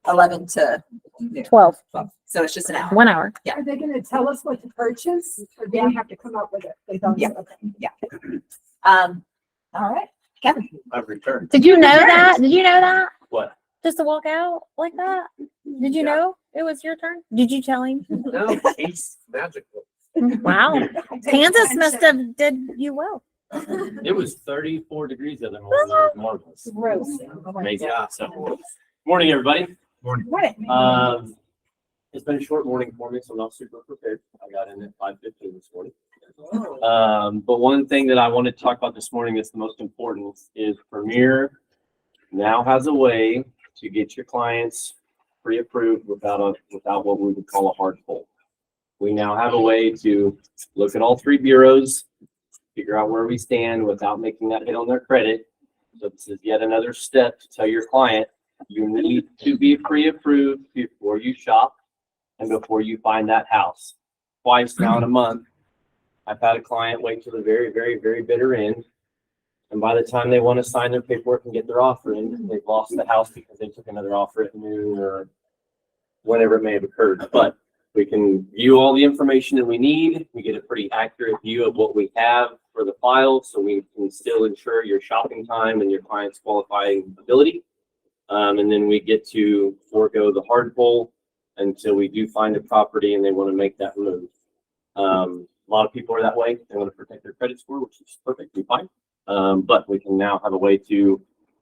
11 to noon. 12. So it's just an hour. 1 hour. Are they gonna tell us what to purchase, or do we have to come up with it? They don't. Yeah. Okay. All right. Kevin. I've returned. Did you know that? Did you know that? What? Just to walk out like that? Did you know it was your turn? Did you tell him? No, he's magical. Wow. Kansas must have did you well. It was 34 degrees the other morning. It was marvelous. Gross. Amazing. So, morning, everybody. Morning. It's been a short morning for me, so I'm not super prepared. I got in at 5:15 this morning. But one thing that I wanted to talk about this morning that's the most important is Premier now has a way to get your clients pre-approved without what we would call a hard pull. We now have a way to look at all three bureaus, figure out where we stand without making that hit on their credit. So this is yet another step to tell your client you need to be pre-approved before you shop and before you find that house. Twice now in a month, I've had a client wait till the very, very, very bitter end. And by the time they want to sign their paperwork and get their offer in, they've lost the house because they took another offer at noon or whenever it may have occurred. But we can view all the information that we need. We get a pretty accurate view of what we have for the file, so we can still ensure your shopping time and your client's qualifying ability. And then we get to forego the hard pull until we do find a property and they want to make that move. A lot of people are that way. They want to protect their credit score, which is perfectly fine. But we can now have a way to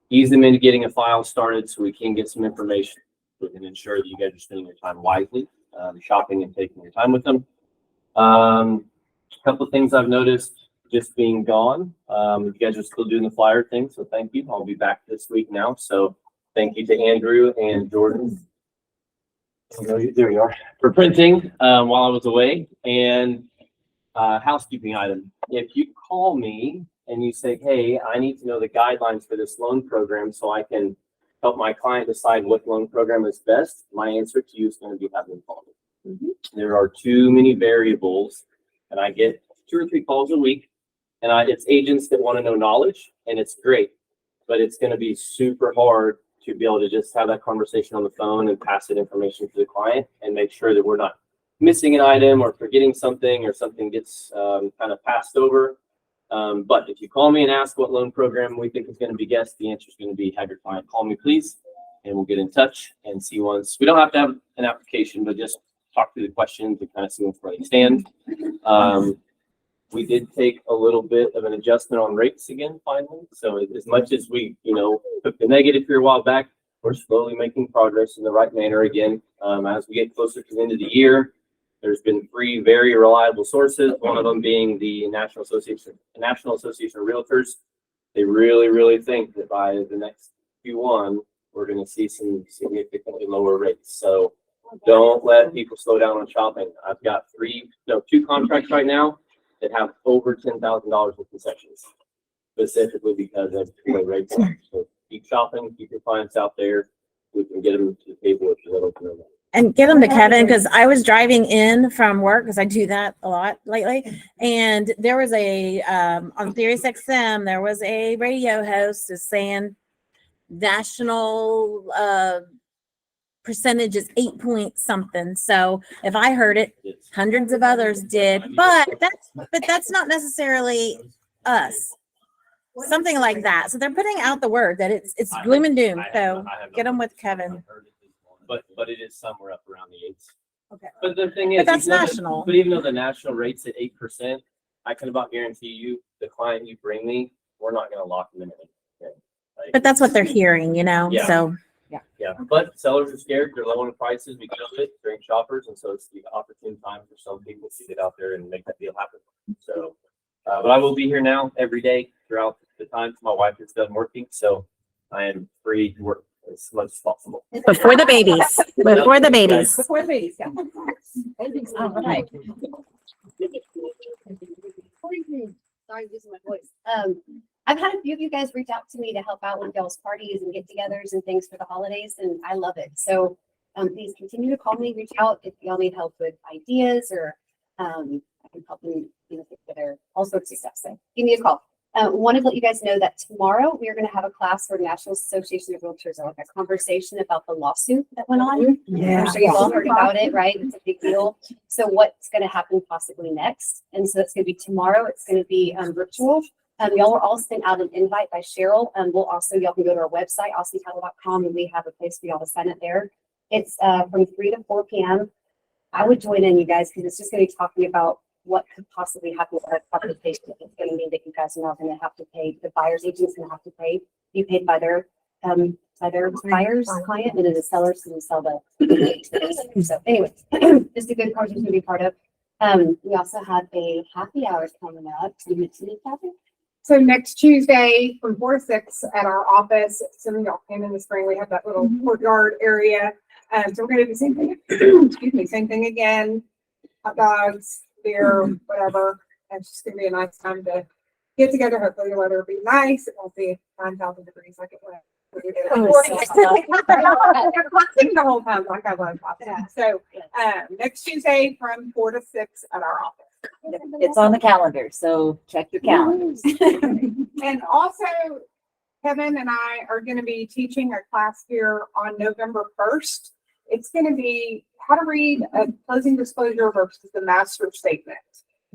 ease them into getting a file started so we can get some information. We can ensure that you guys are spending your time wisely, shopping and taking your time with them. A couple of things I've noticed just being gone. You guys are still doing the flyer thing, so thank you. I'll be back this week now. So thank you to Andrew and Jordan. There you are. For printing while I was away. And housekeeping item. If you call me and you say, hey, I need to know the guidelines for this loan program so I can help my client decide what loan program is best, my answer to you is going to be have them call me. There are too many variables, and I get 2 or 3 calls a week, and it's agents that want to know knowledge, and it's great, but it's going to be super hard to be able to just have that conversation on the phone and pass that information to the client and make sure that we're not missing an item or forgetting something or something gets kind of passed over. But if you call me and ask what loan program we think is going to be best, the answer is going to be have your client call me, please, and we'll get in touch and see once. We don't have to have an application, but just talk through the questions and kind of see where they stand. We did take a little bit of an adjustment on rates again, finally. So as much as we, took the negative here a while back, we're slowly making progress in the right manner again. As we get closer to the end of the year, there's been 3 very reliable sources, one of them being the National Association of Realtors. They really think that by the next Q1, we're going to see some significantly lower rates. So don't let people slow down on shopping. I've got 2 contracts right now that have over $10,000 in concessions, specifically because of the rates. So keep shopping, keep your clients out there. We can get them to the table with a little bit of money. And get them to Kevin, because I was driving in from work, because I do that a lot lately. And there was on Sirius XM, there was a radio host is saying national percentage is 8 point something. So if I heard it, hundreds of others did, but that's not necessarily us. Something like that. So they're putting out the word that it's gloom and doom. So get them with Kevin. But it is somewhere up around the 8s. Okay. But the thing is, But that's national. But even though the national rate's at 8%, I can about guarantee you, the client you bring me, we're not going to lock them in anything. But that's what they're hearing, Yeah. So Yeah, but sellers are scared. They're lowering prices because of it during shoppers, and so it's the opportune time for some people to get out there and make that deal happen. So, but I will be here now every day throughout the time my wife is done working, so I am free to work as much as possible. before the babies. Before the babies. Before the babies, yeah. All right. Sorry, losing my voice. I've had a few of you guys reach out to me to help out with y'all's parties and get-togethers and things for the holidays, and I love it. So please continue to call me, reach out if y'all need help with ideas or I can help them, put together all sorts of stuff. So give me a call. Want to let you guys know that tomorrow we are going to have a class for National Association of Realtors, like a conversation about the lawsuit that went on. Yeah. I'm sure you've all heard about it, right? It's a big deal. So what's going to happen possibly next? And so it's going to be tomorrow. It's going to be virtual. Y'all were all sent out an invite by Cheryl. Y'all can go to our website, aussietitle.com, and we have a place for y'all to sign up there. It's from 3 to 4 p.m. I would join in, you guys, because it's just going to be talking about what could possibly happen with our participation. It's going to mean that you guys are not going to have to pay, the buyer's agent's going to have to be paid by their buyer's client, and then the seller's going to sell the. So anyways, just a good project to be part of. We also have a happy hour coming up. Do you mention it, Kathy? So next Tuesday from 4 to 6 at our office. Some of y'all came in the spring. We have that little courtyard area. So we're going to do the same thing. Excuse me, same thing again. Hot dogs, beer, whatever. And it's just going to be a nice time to get together. Hopefully the weather will be nice. It won't be 9,000 degrees like it was. The whole time like I was. So next Tuesday from 4 to 6 at our office. It's on the calendar, so check your calendars. And also, Kevin and I are going to be teaching a class here on November 1st. It's going to be how to read a closing disclosure versus the master statement.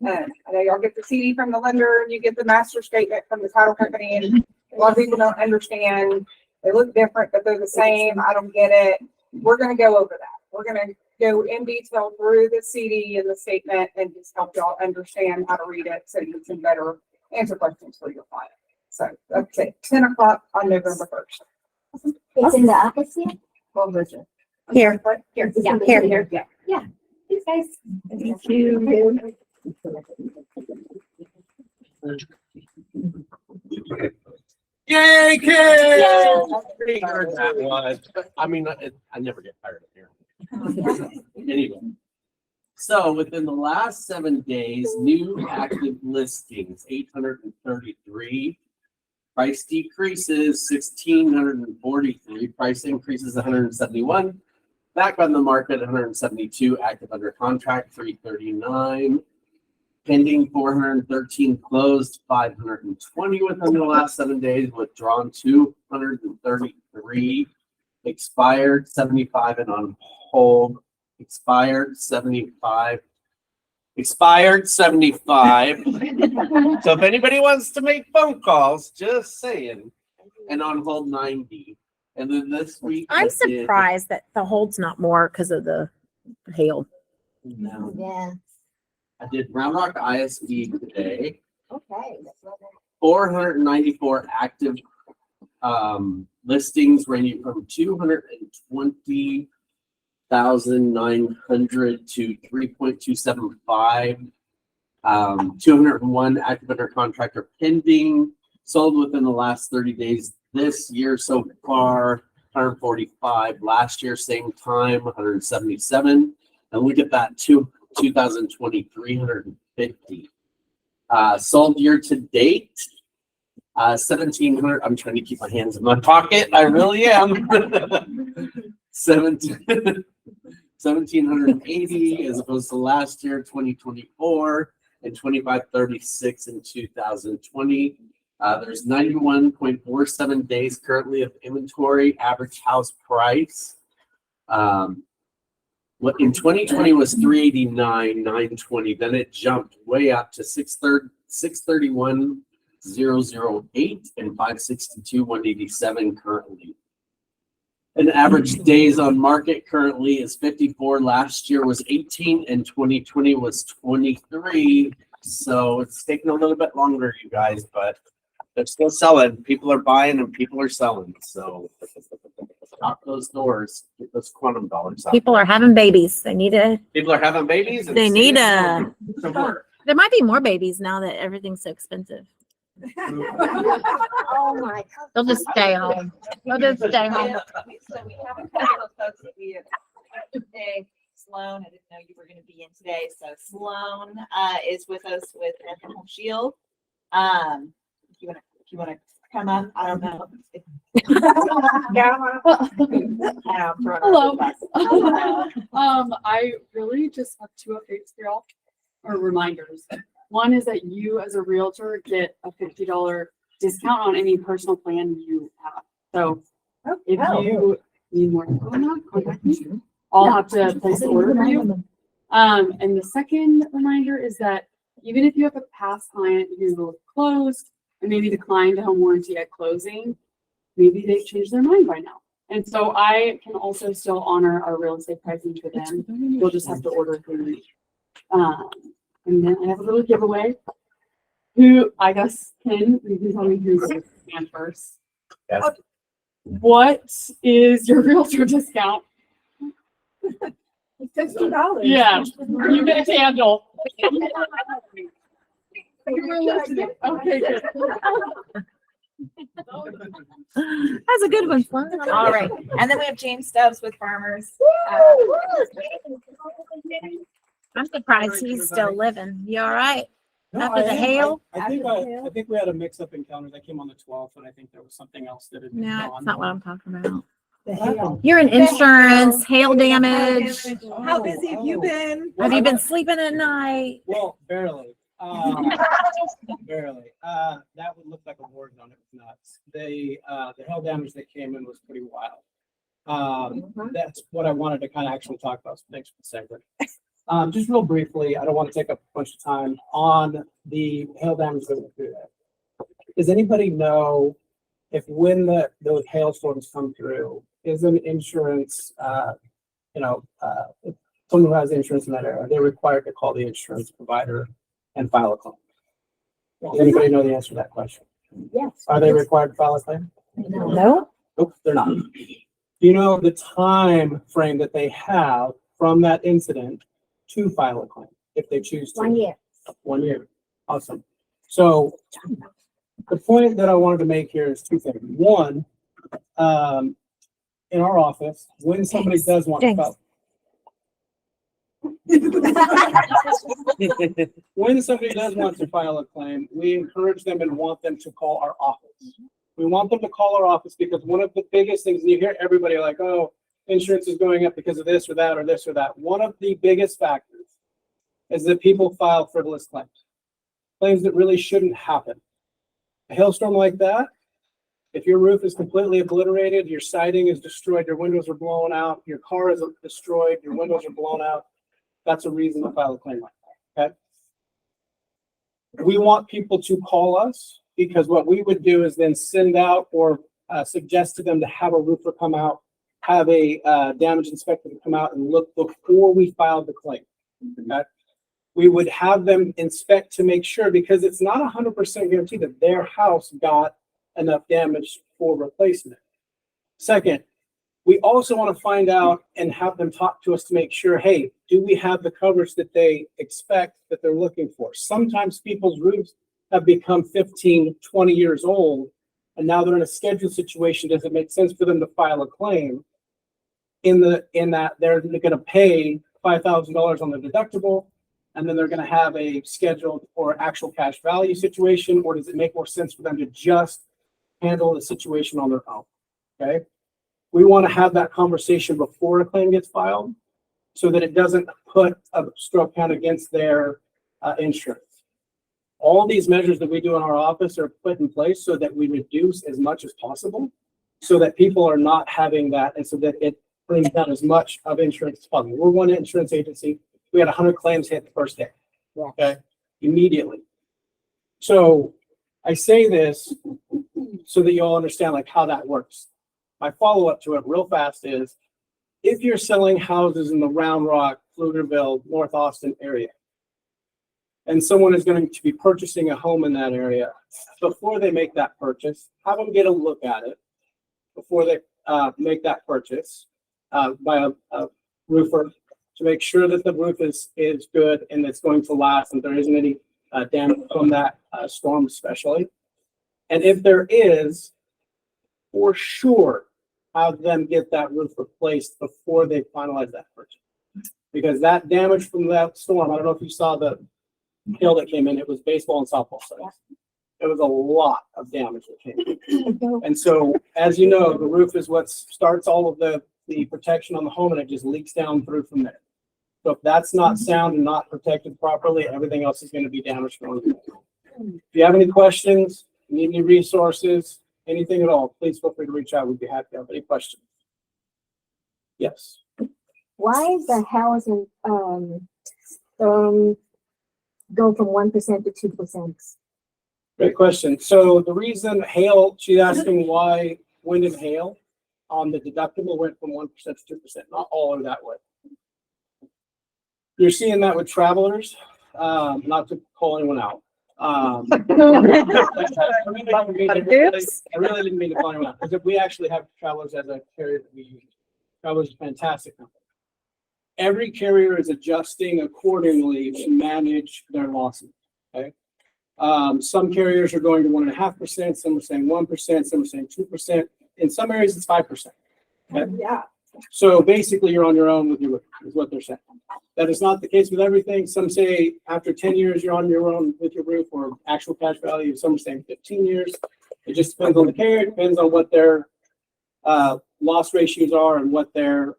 I know y'all get the CD from the lender, and you get the master statement from the title company, and a lot of people don't understand. They look different, but they're the same. I don't get it. We're going to go over that. We're going to go in detail through the CD and the statement and just help y'all understand how to read it so you can better answer questions for your client. So that's at 10 o'clock on November 1st. It's in the office here? Well, Richard. Here. Here. Yeah, here. Yeah. Yeah. Thanks, guys. Thank you. Yay, kids! I heard that one. I mean, I never get tired of hearing it. Anyway, so within the last 7 days, new active listings, 833. Price decreases, 1,643. Price increases, 171. Back on the market, 172. Active under contract, 339. Pending 413, closed 520 within the last 7 days, withdrawn 233, expired 75 and on hold, expired 75. So if anybody wants to make phone calls, just saying. And on hold 90. And then this week I'm surprised that the hold's not more because of the hail. No. Yeah. I did Round Rock ISD today. Okay. 494 active listings ranging from 220,900 to 3.275. 201 active under contract or pending, sold within the last 30 days. This year so far, 145. Last year, same time, 177. And look at that, 2020, 350. Sold year to date, 1,700. I'm trying to keep my hands in my pocket. I really am. 1,780 as opposed to last year, 2024, and 2,536 in 2020. There's 91.47 days currently of inventory. Average house price. What in 2020 was 389,920. Then it jumped way up to 631,008 and 562,187 currently. An average days on market currently is 54. Last year was 18 and 2020 was 23. So it's taking a little bit longer, you guys, but they're still selling. People are buying and people are selling. So knock those doors, get those quantum dollars out. People are having babies. They need to, People are having babies. And they need staying a, home to work. there might be more babies now that everything's so expensive. Oh my. They'll just stay home. They'll just stay home. So we have a couple of folks that we have today. Sloan, I didn't know you were going to be in today. So Sloan is with us with Anthem Home Shield. If you want to come up, I don't know. Hello. I really just have two updates for y'all, or reminders. One is that you as a realtor get a $50 discount on any personal plan you have. So if you need more info on that, contact me. I'll have to place an order for you. And the second reminder is that even if you have a past client who closed and maybe declined a home warranty at closing, maybe they've changed their mind by now. And so I can also still honor our real estate pricing for them. You'll just have to order through me. And then I have a little giveaway. Who, I guess, Ken, you can tell me who's the man first. Yes. What is your realtor discount? $50. Yeah, you get a candle. Okay, good. That's a good one. All right. And then we have James Stubbs with Farmers. I'm surprised he's still living. You all right? No, After the I am. hail? I think we had a mix-up in calendars. I came on the 12th, and I think there was something else that had been No, gone. that's not what I'm talking about. The hail. You're in insurance, hail damage. How busy have you been? Have you been sleeping at night? Well, barely. Barely. That would look like a war zone. It was nuts. The hail damage that came in was pretty wild. That's what I wanted to kind of actually talk about. So thanks for the segment. Just real briefly, I don't want to take up a bunch of time on the hail damage that went through there. Does anybody know if when those hailstorms come through, is an insurance, if someone who has insurance in that area, are they required to call the insurance provider and file a claim? Does anybody know the answer to that question? Yes. Are they required to file a claim? No. Nope, they're not. Do you know the time frame that they have from that incident to file a claim if they choose to? 1 year. 1 year. Awesome. So the point that I wanted to make here is two things. One, in our office, when somebody does want to file, when somebody does want to file a claim, we encourage them and want them to call our office. We want them to call our office because one of the biggest things, and you hear everybody like, oh, insurance is going up because of this or that or this or that. One of the biggest factors is that people file frivolous claims that really shouldn't happen. A hailstorm like that, if your roof is completely obliterated, your siding is destroyed, your windows are blown out, your car is destroyed, your windows are blown out, that's a reason to file a claim like that, okay? We want people to call us because what we would do is then send out or suggest to them to have a roofer come out, have a damage inspector to come out and look before we filed the claim, okay? We would have them inspect to make sure, because it's not 100% guaranteed that their house got enough damage for replacement. Second, we also want to find out and have them talk to us to make sure, hey, do we have the coverage that they expect, that they're looking for? Sometimes people's roofs have become 15, 20 years old, and now they're in a scheduled situation. Does it make sense for them to file a claim in that they're going to pay $5,000 on the deductible, and then they're going to have a scheduled or actual cash value situation, or does it make more sense for them to just handle the situation on their own? Okay. We want to have that conversation before a claim gets filed so that it doesn't put a stroke count against their insurance. All these measures that we do in our office are put in place so that we reduce as much as possible so that people are not having that and so that it brings down as much of insurance as possible. We're one insurance agency. We had 100 claims hit the first day. Okay. Immediately. So I say this so that you all understand like how that works. My follow-up to it real fast is if you're selling houses in the Round Rock, Pflugerville, North Austin area, and someone is going to be purchasing a home in that area, before they make that purchase, have them get a look at it before they make that purchase by a roofer to make sure that the roof is good and it's going to last and there isn't any damage from that storm especially. And if there is, for sure, have them get that roof replaced before they finalize that purchase. Because that damage from that storm, I don't know if you saw the hail that came in, it was baseball and softball size. It was a lot of damage that came in. And so, as you know, the roof is what starts all of the protection on the home and it just leaks down through from there. So if that's not sound and not protected properly, everything else is going to be damaged. If you have any questions, need any resources, anything at all, please feel free to reach out. We'd be happy to help. Any questions? Yes. Why is the housing go from 1% to 2%? Great question. So the reason hail, she's asking why wind and hail on the deductible went from 1% to 2%. Not all are that way. You're seeing that with travelers, not to call anyone out. I really didn't mean to call anyone out because we actually have travelers as a carrier that we use. Travelers is a fantastic company. Every carrier is adjusting accordingly to manage their losses. Okay. Some carriers are going to 1.5%, some are saying 1%, some are saying 2%. In some areas, it's 5%. Okay? Yeah. So basically, you're on your own with your roof, is what they're saying. That is not the case with everything. Some say after 10 years, you're on your own with your roof or actual cash value. Some are saying 15 years. It just depends on the carrier. It depends on what their loss ratios are and what they're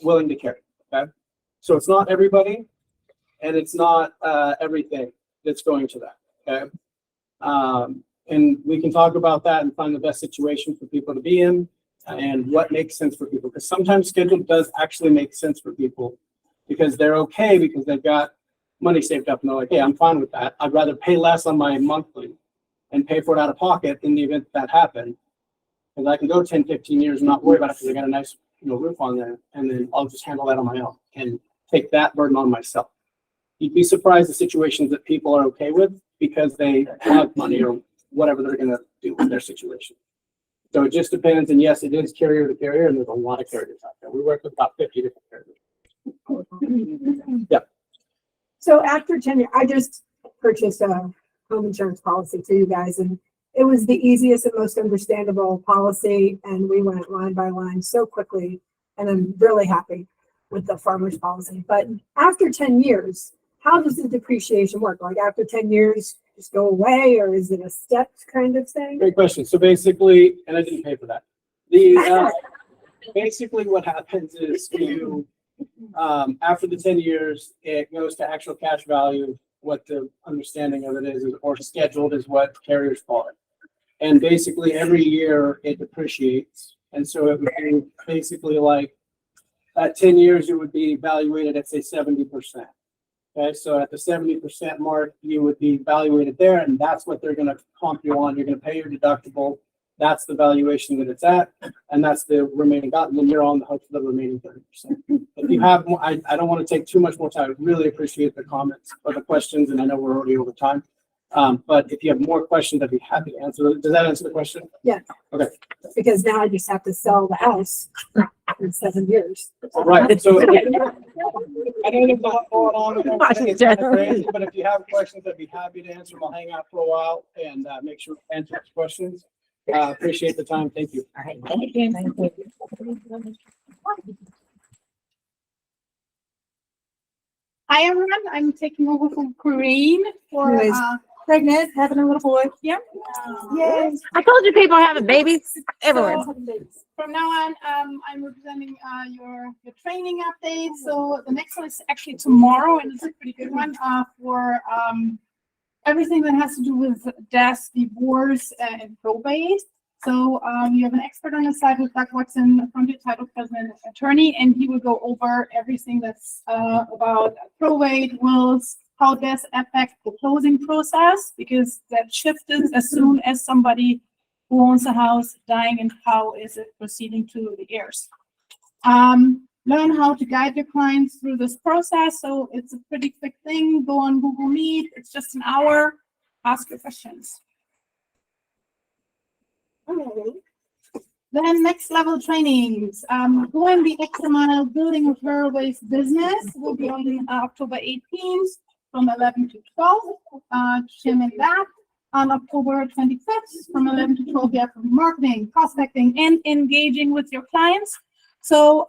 willing to carry. Okay. So it's not everybody and it's not everything that's going to that. Okay. And we can talk about that and find the best situation for people to be in and what makes sense for people. Because sometimes schedule does actually make sense for people because they're okay because they've got money saved up and they're like, hey, I'm fine with that. I'd rather pay less on my monthly and pay for it out of pocket in the event that happened. Because I can go 10, 15 years and not worry about it because I got a nice roof on there. And then I'll just handle that on my own and take that burden on myself. You'd be surprised the situations that people are okay with because they have money or whatever they're going to do with their situation. So it just depends. And yes, it is carrier to carrier, and there's a lot of carriers out there. We work with about 50 different carriers. Yeah. So after 10 years, I just purchased a home insurance policy to you guys, and it was the easiest and most understandable policy. And we went line by line so quickly, and I'm really happy with the farmer's policy. But after 10 years, how does the depreciation work? Like after 10 years, just go away, or is it a stepped kind of thing? Great question. So basically, and I didn't pay for that. The basically what happens is you after the 10 years, it goes to actual cash value. What the understanding of it is or scheduled is what carriers call it. And basically every year it depreciates. And so it would be basically like at 10 years, it would be evaluated at say 70%. Okay, so at the 70% mark, you would be evaluated there, and that's what they're going to comp you on. You're going to pay your deductible. That's the valuation that it's at, and that's the remaining and then you're on the hook for the remaining 30%. If you have more, I don't want to take too much more time. I really appreciate the comments or the questions, and I know we're already over time. But if you have more questions, I'd be happy to answer. Does that answer the question? Because now I just have to sell the house in 7 years. Right, so. I know there's a lot going on with that. It's kind of crazy, but if you have questions, I'd be happy to answer them. I'll hang out for a while and make sure to answer those questions. Appreciate the time. Thank you. All right, thank you. Hi, everyone. I'm taking over from Corinne for, Who is pregnant, having a little boy. yep. Yes. I told you people are having babies everywhere. From now on, I'm representing your training update. So the next one is actually tomorrow, and it's a pretty good one for everything that has to do with death, divorce, and probate. So you have an expert on the side with Doug Watson, from the title president attorney, and he will go over everything that's about probate, wills, how death affect the closing process, because that shifted as soon as somebody who owns a house dying, and how is it proceeding to the heirs. Learn how to guide your clients through this process. So it's a pretty quick thing. Go on Google Meet. It's just an hour. Ask your questions. Then next level trainings. Going the extra mile, building a rural-based business will be on October 18th from 11 to 12. Jim and that. On October 25th from 11 to 12, you have marketing, prospecting, and engaging with your clients. So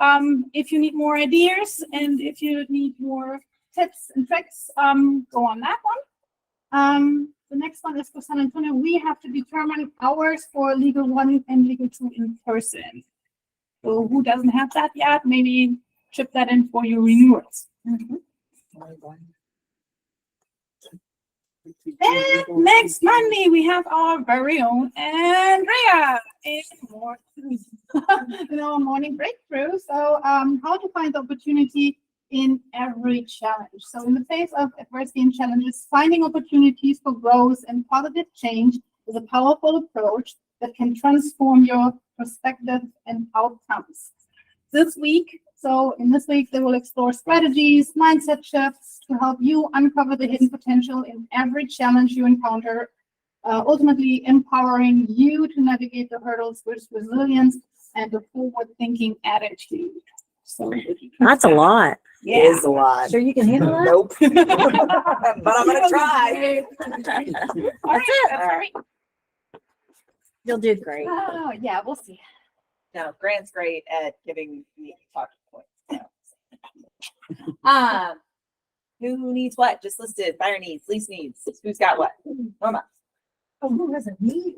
if you need more ideas and if you need more tips and tricks, go on that one. The next one is for San Antonio. We have to determine hours for Legal 1 and Legal 2 in person. So who doesn't have that yet? Maybe chip that in for your renewals. And next Monday, we have our very own Andrea in more morning breakthrough. So how to find opportunity in every challenge. So in the face of adversity and challenges, finding opportunities for growth and positive change is a powerful approach that can transform your perspective and outcomes. This week, they will explore strategies, mindset shifts to help you uncover the hidden potential in every challenge you encounter, ultimately empowering you to navigate the hurdles with resilience and a forward-thinking attitude. So That's a lot. It is a lot. Sure you can handle that? Nope. But I'm gonna try. All right. You'll do great. Oh, yeah, we'll see. No, Grant's great at giving me talking points. So. Who needs what? Just listed. Fire needs, lease needs. Who's got what? Norma. Oh, who has a need?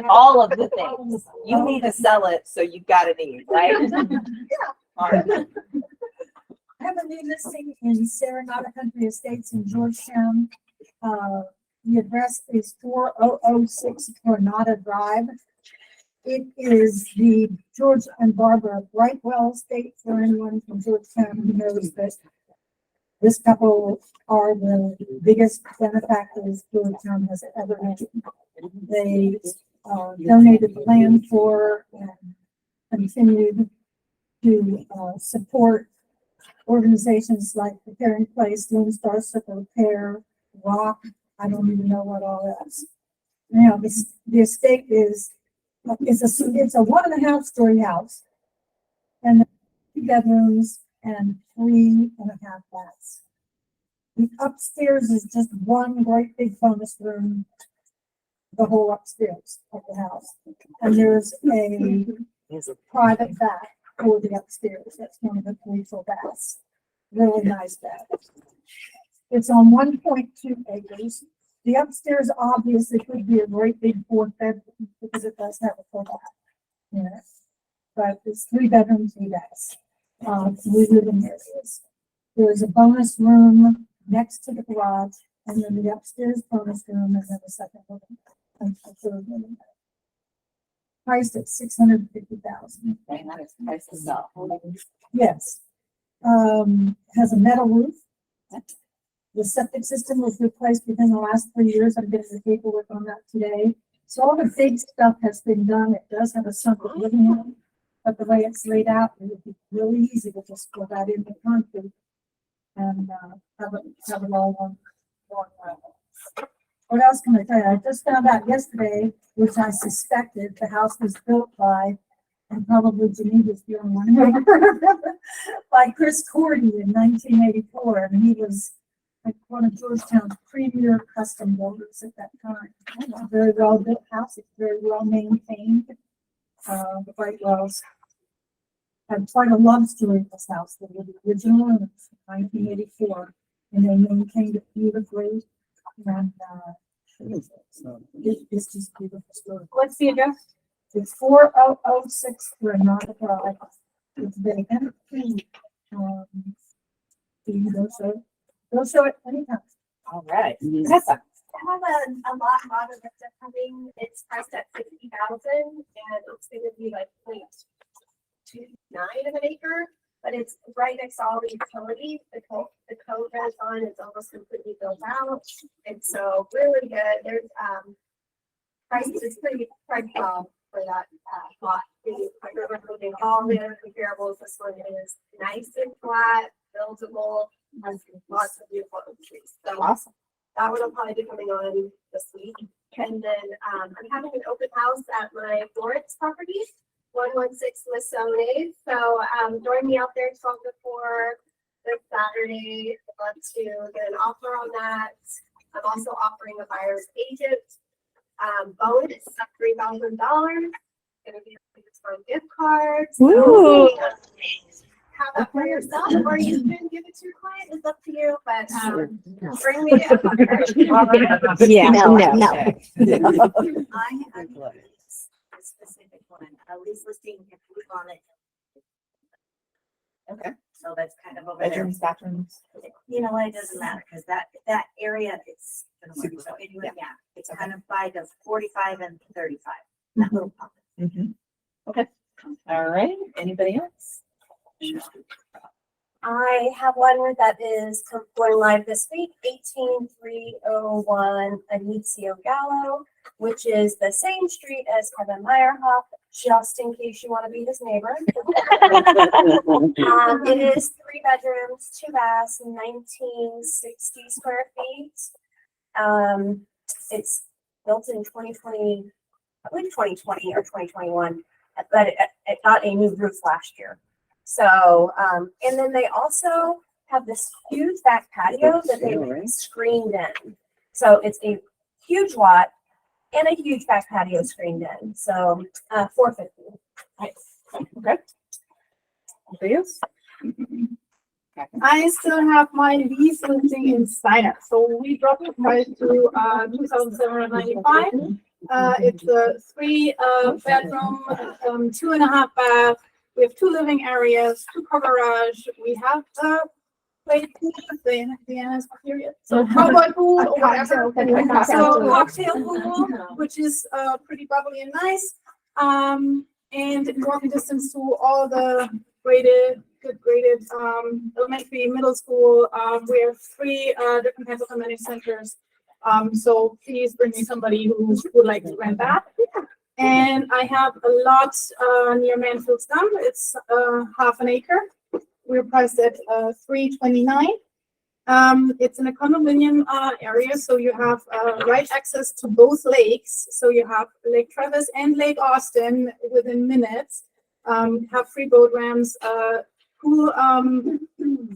All of the things. You need to sell it, so you've got a need, right? All right. I have a new listing in Serenata Country Estates in Georgetown. The address is 4006 Tornado Drive. It is the George and Barbara Brightwell estate. For anyone from Georgetown who knows that this couple are the biggest benefactors Georgetown has ever had. They donated the land for and continued to support organizations like Preparing Place, Lone Star Circle Repair, Rock. I don't even know what all else. Now, the estate is it's a 1.5 story house, and 2 bedrooms and 3.5 baths. The upstairs is just one great big bonus room, the whole upstairs of the house, and there's a private bath for the upstairs. That's one of the 3 full baths. Really nice bath. It's on 1.2 acres. The upstairs obviously could be a great big 4th bedroom because it does have a full bath in it. But it's 3 bedrooms, 3 baths, 3 living areas. There's a bonus room next to the garage, and then the upstairs bonus room, and then the second living room, and third living room. Priced at $650,000. Dang, that is nice to sell. Yes. Has a metal roof. The septic system was replaced within the last 3 years. I'm getting the paperwork on that today. So all the big stuff has been done. It does have a sunken living room, but the way it's laid out, it would be really easy to just go that in the concrete and have it all What else can I tell you? I just found out yesterday, which I suspected the house was built by, and probably Geneva's the only one, by Chris Cordy in 1984, and he was like one of Georgetown's premier custom builders at that time. Very well built house, it's very well maintained. The White Wells had quite a love story in this house. They were the original owners in 1984, and they maintained it beautifully. And it's just beautiful story. What's the address? It's 4006 Granada Drive. It's vacant. They'll show it anytime. All right. I have a lot of it coming. It's priced at 60,000 and it's gonna be like 0.29 of an acre, but it's right next to all the utilities. The code goes on, it's almost completely built out. And so really good. There's price is pretty for that lot. Including all the other comparables. This one is nice and flat, buildable, has lots of beautiful oak trees. So Awesome. that one will probably be coming on this week. And then I'm having an open house at my Florence property, 116 Masone. So join me out there 12 to 4 this Saturday. I'd love to get an offer on that. I'm also offering a buyer's agent bonus of $3,000. Gonna be a gift cards. Ooh. Have that for yourself, or you can give it to your client. It's up to you, but bring me a Yeah, no. I have a specific one, at least listing on it. Okay. So that's kind of over there. Bedrooms, bathrooms. You know what, it doesn't matter, because that area is, so anyway, yeah, it's kind of by the 45 and 35. That little pocket. Okay. All right. Anybody else? I have one that is going live this week, 18301 Anicio Gallo, which is the same street as Kevin Meyerhoff, just in case you want to be his neighbor. It is 3 bedrooms, 2 baths, 1960 square feet. It's built in 2020, I believe 2020 or 2021, but it got a new roof last year. So, and then they also have this huge back patio that they screened in. So it's a huge lot and a huge back patio screened in. So, $450. Okay. Anybody else? I still have my lease listing in Steiner. So we dropped the price to 2,795. It's a 3 bedroom, 2.5 bath. We have 2 living areas, 2 car garage. We have played pool, the Anna's period. So cowboy pool or whatever. So cocktail pool, which is pretty bubbly and nice. And walking distance to all the good graded elementary, middle school. We have 3 different kinds of amenity centers. So please bring me somebody who would like to rent that. And I have a lot near Mansfield's Dump. It's half an acre. We're priced at $329. It's in a condominium area, so you have right access to both lakes. So you have Lake Travis and Lake Austin within minutes. Have free boat ramps, cool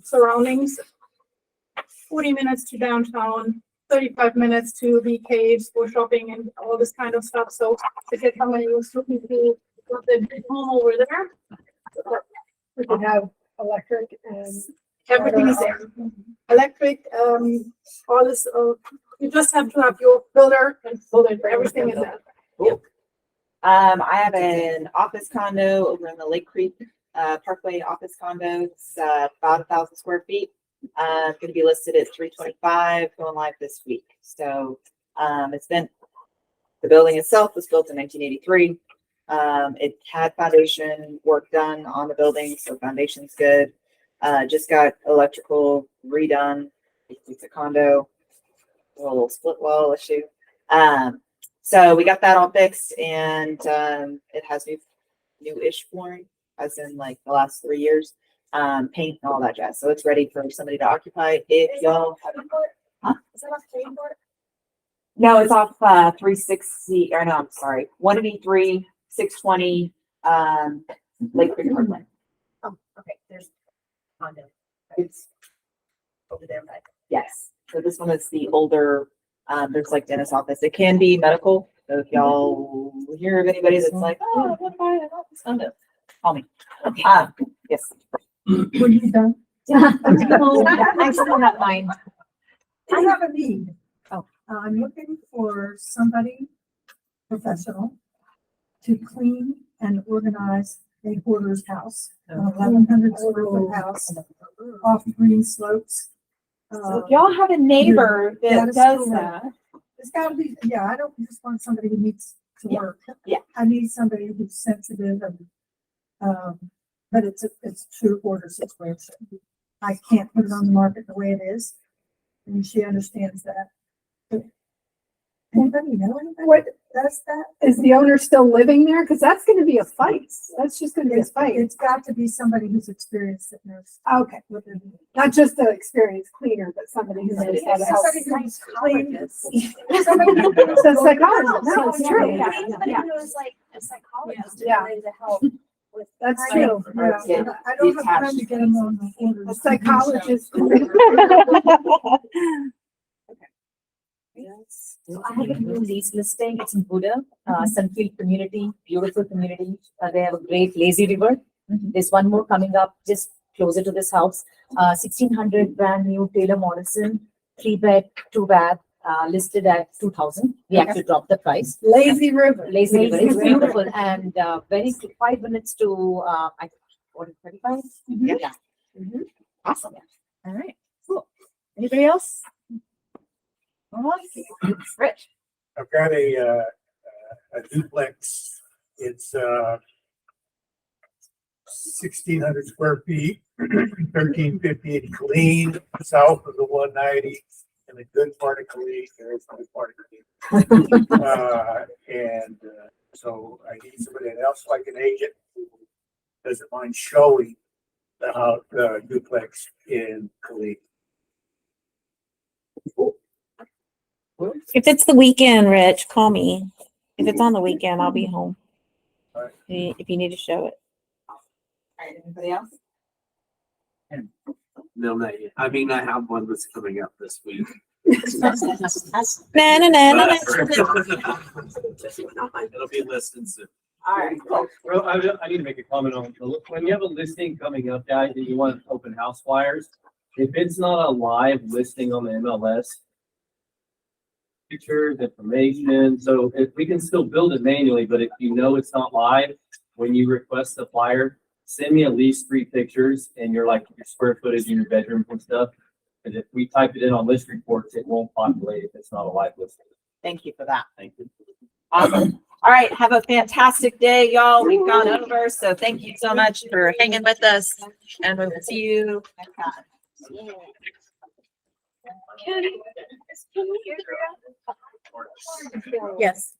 surroundings. 40 minutes to downtown. 35 minutes to the caves for shopping and all this kind of stuff. So if you're somebody who's looking to put the big home over there, we could have electric and everything is there. Electric, all this, you just have to have your builder and build it. Everything is there. Cool. I have an office condo over in the Lake Creek Parkway office condo. It's about 1,000 square feet. Going to be listed at $325, going live this week. So the building itself was built in 1983. It had foundation work done on the building, so foundation's good. Just got electrical redone. It's a condo, a little split wall issue. So we got that all fixed, and it has new-ish flooring, as in like the last 3 years. Paint and all that jazz. So it's ready for somebody to occupy. If y'all have Is that off Clayton Court? No, it's off 360, or no, I'm sorry, 183, 620, Lake Creek Parkway. Oh, okay, there's condo. It's, Over there, right? yes, so this one is the older, there's like dentist office. It can be medical. So if y'all hear of anybody that's like, oh, I want to buy an office condo, call me. Yes. Were you done? I still have mine. I have a need. I'm looking for somebody professional to clean and organize a hoarder's house, an 1,100 square foot house off green slopes. So if y'all have a neighbor that is does cool. that, It's gotta be, yeah, I don't just want somebody who needs to Yeah, work. yeah. I need somebody who's sensitive and, but it's a true order situation. I can't put it on the market the way it is, and she understands that. Anybody know anybody What- that does that? Is the owner still living there? Cause that's gonna be a fight. That's just gonna be a fight. It's got to be somebody who's experienced that knows Okay, what they're doing. not just an experienced cleaner, but somebody who knows how to help. Somebody who's clean. So psychologist, no, it's true. Yeah. Yeah. Anybody who is like a psychologist Yeah. related to help with. That's I true. Yeah, I don't have time to get them on the orders. A psychologist. So I have a new lease listing. It's in Buda, Sunfield community, beautiful community. They have a great lazy river. There's one more coming up just closer to this house. 1,600 brand new Taylor Morrison, 3-bed, 2-bath, listed at 2,000. We actually dropped the price. Lazy River. Lazy river. It's River. beautiful and very quick, 5 minutes to I what 35? Yeah. awesome. All right, cool. Anybody else? All right, Rich. I've got a duplex. It's 1,600 square feet, 1350 in Killeen, south of the 190, in the good part of Killeen. There is no part of Killeen. So I need somebody else like an agent who doesn't mind showing the duplex in Killeen. If it's the weekend, Rich, call me. If it's on the weekend, I'll be home. Alright. If you need to show it. All right, anybody else? No, not yet. I mean, I have one that's coming up this week. Na, na, na, na, na. It'll be listed soon. All right, cool. Well, I need to make a comment on, when you have a listing coming up, guys, and you want open house flyers, if it's not a live listing on the MLS, pictures, information, so if we can still build it manually, but if you know it's not live, when you request the flyer, send me at least 3 pictures and your square footage in your bedroom and stuff. Because if we type it in on list reports, it won't populate if it's not a live listing. Thank you for that. Thank you. Awesome. All right, have a fantastic day, y'all. We've gone over, so thank you so much for hanging with us, and we will see you next time. Yes.